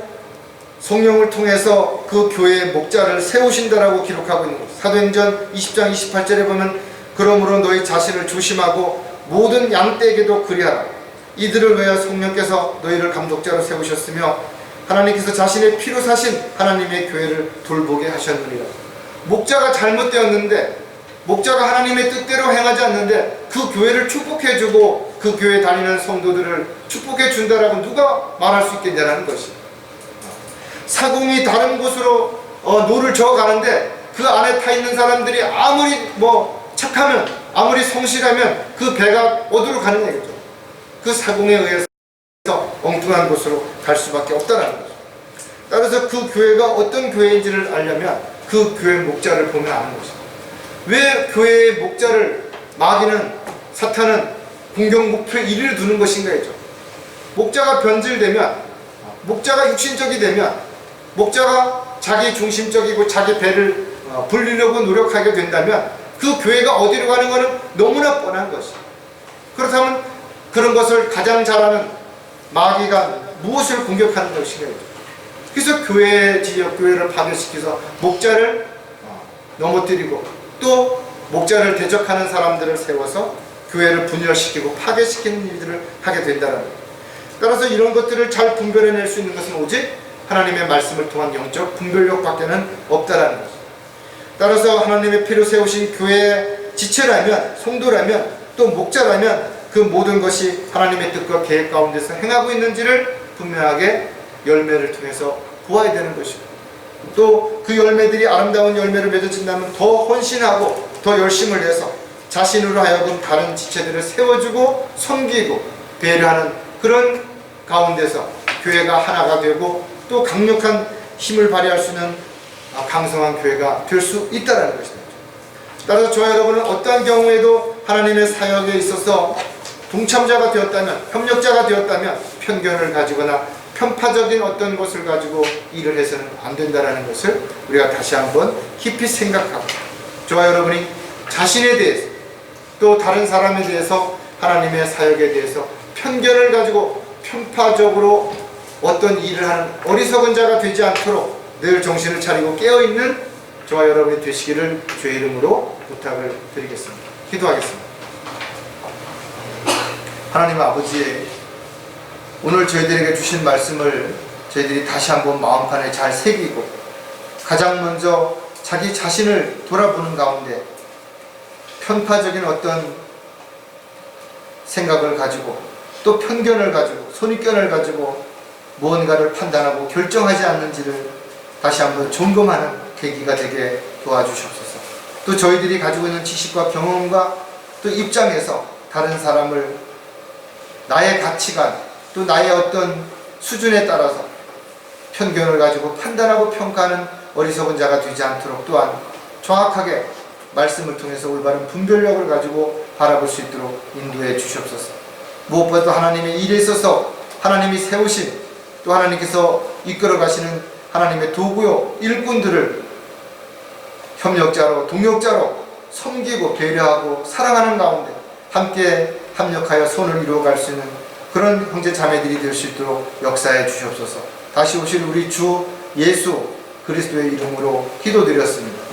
[SPEAKER 1] 성령을 통해서 그 교회의 목자를 세우신다라고 기록하고 있는 거죠. 사도행전 20장 28절에 보면 그러므로 너희 자신을 조심하고 모든 양떼에게도 그리하라. 이들을 위하여 성령께서 너희를 감독자로 세우셨으며 하나님께서 자신의 피로 사신 하나님의 교회를 돌보게 하셨느니라. 목자가 잘못되었는데, 목자가 하나님의 뜻대로 행하지 않는데 그 교회를 축복해주고 그 교회 다니는 성도들을 축복해준다라고 누가 말할 수 있겠냐는 것이. 사공이 다른 곳으로 노를 저어가는데 그 안에 타 있는 사람들이 아무리 착하면, 아무리 성실하면 그 배가 어디로 가느냐 이거죠. 그 사공에 의해서 엉뚱한 곳으로 갈 수밖에 없다는 거죠. 따라서 그 교회가 어떤 교회인지를 알려면 그 교회 목자를 보면 아는 것입니다. 왜 교회의 목자를 마귀는, 사탄은 공격 목표 1위를 두는 것인가 이죠. 목자가 변질되면, 목자가 육신적이 되면, 목자가 자기 중심적이고 자기 배를 불리려고 노력하게 된다면 그 교회가 어디로 가는 것은 너무나 뻔한 것이죠. 그렇다면 그런 것을 가장 잘하는 마귀가 무엇을 공격하는 것인가. 그래서 교회 지역 교회를 파괴시켜서 목자를 넘어뜨리고 또 목자를 대적하는 사람들을 세워서 교회를 분열시키고 파괴시키는 일들을 하게 된다는 거예요. 따라서 이런 것들을 잘 분별해낼 수 있는 것은 오직 하나님의 말씀을 통한 영적 분별력밖에는 없다라는 거죠. 따라서 하나님의 피로 세우신 교회의 지체라면, 성도라면, 또 목자라면 그 모든 것이 하나님의 뜻과 계획 가운데서 행하고 있는지를 분명하게 열매를 통해서 보아야 되는 것이고, 또 그 열매들이 아름다운 열매를 맺어진다면 더 헌신하고 더 열심을 내서 자신으로 하여금 다른 지체들을 세워주고 섬기고 배려하는 그런 가운데서 교회가 하나가 되고 또 강력한 힘을 발휘할 수 있는 강성한 교회가 될 수 있다는 것입니다. 따라서 저와 여러분은 어떠한 경우에도 하나님의 사역에 있어서 동참자가 되었다면, 협력자가 되었다면 편견을 가지거나 편파적인 어떤 것을 가지고 일을 해서는 안 된다는 것을 우리가 다시 한번 깊이 생각하고, 저와 여러분이 자신에 대해서 또 다른 사람에 대해서 하나님의 사역에 대해서 편견을 가지고 편파적으로 어떤 일을 하는 어리석은 자가 되지 않도록 늘 정신을 차리고 깨어있는 저와 여러분이 되시기를 주의 이름으로 부탁을 드리겠습니다. 기도하겠습니다. 하나님 아버지, 오늘 저희들에게 주신 말씀을 저희들이 다시 한번 마음판에 잘 새기고 가장 먼저 자기 자신을 돌아보는 가운데 편파적인 어떤 생각을 가지고 또 편견을 가지고 선입견을 가지고 무언가를 판단하고 결정하지 않는지를 다시 한번 점검하는 계기가 되게 도와주시옵소서. 또 저희들이 가지고 있는 지식과 경험과 또 입장에서 다른 사람을 나의 가치관 또 나의 어떤 수준에 따라서 편견을 가지고 판단하고 평가하는 어리석은 자가 되지 않도록 또한 정확하게 말씀을 통해서 올바른 분별력을 가지고 바라볼 수 있도록 인도해 주시옵소서. 무엇보다도 하나님의 일에 있어서 하나님이 세우신 또 하나님께서 이끌어 가시는 하나님의 도구요 일꾼들을 협력자로 동역자로 섬기고 배려하고 사랑하는 가운데 함께 합력하여 손을 이루어갈 수 있는 그런 형제 자매들이 될 수 있도록 역사해 주시옵소서. 다시 오실 우리 주 예수 그리스도의 이름으로 기도드렸습니다.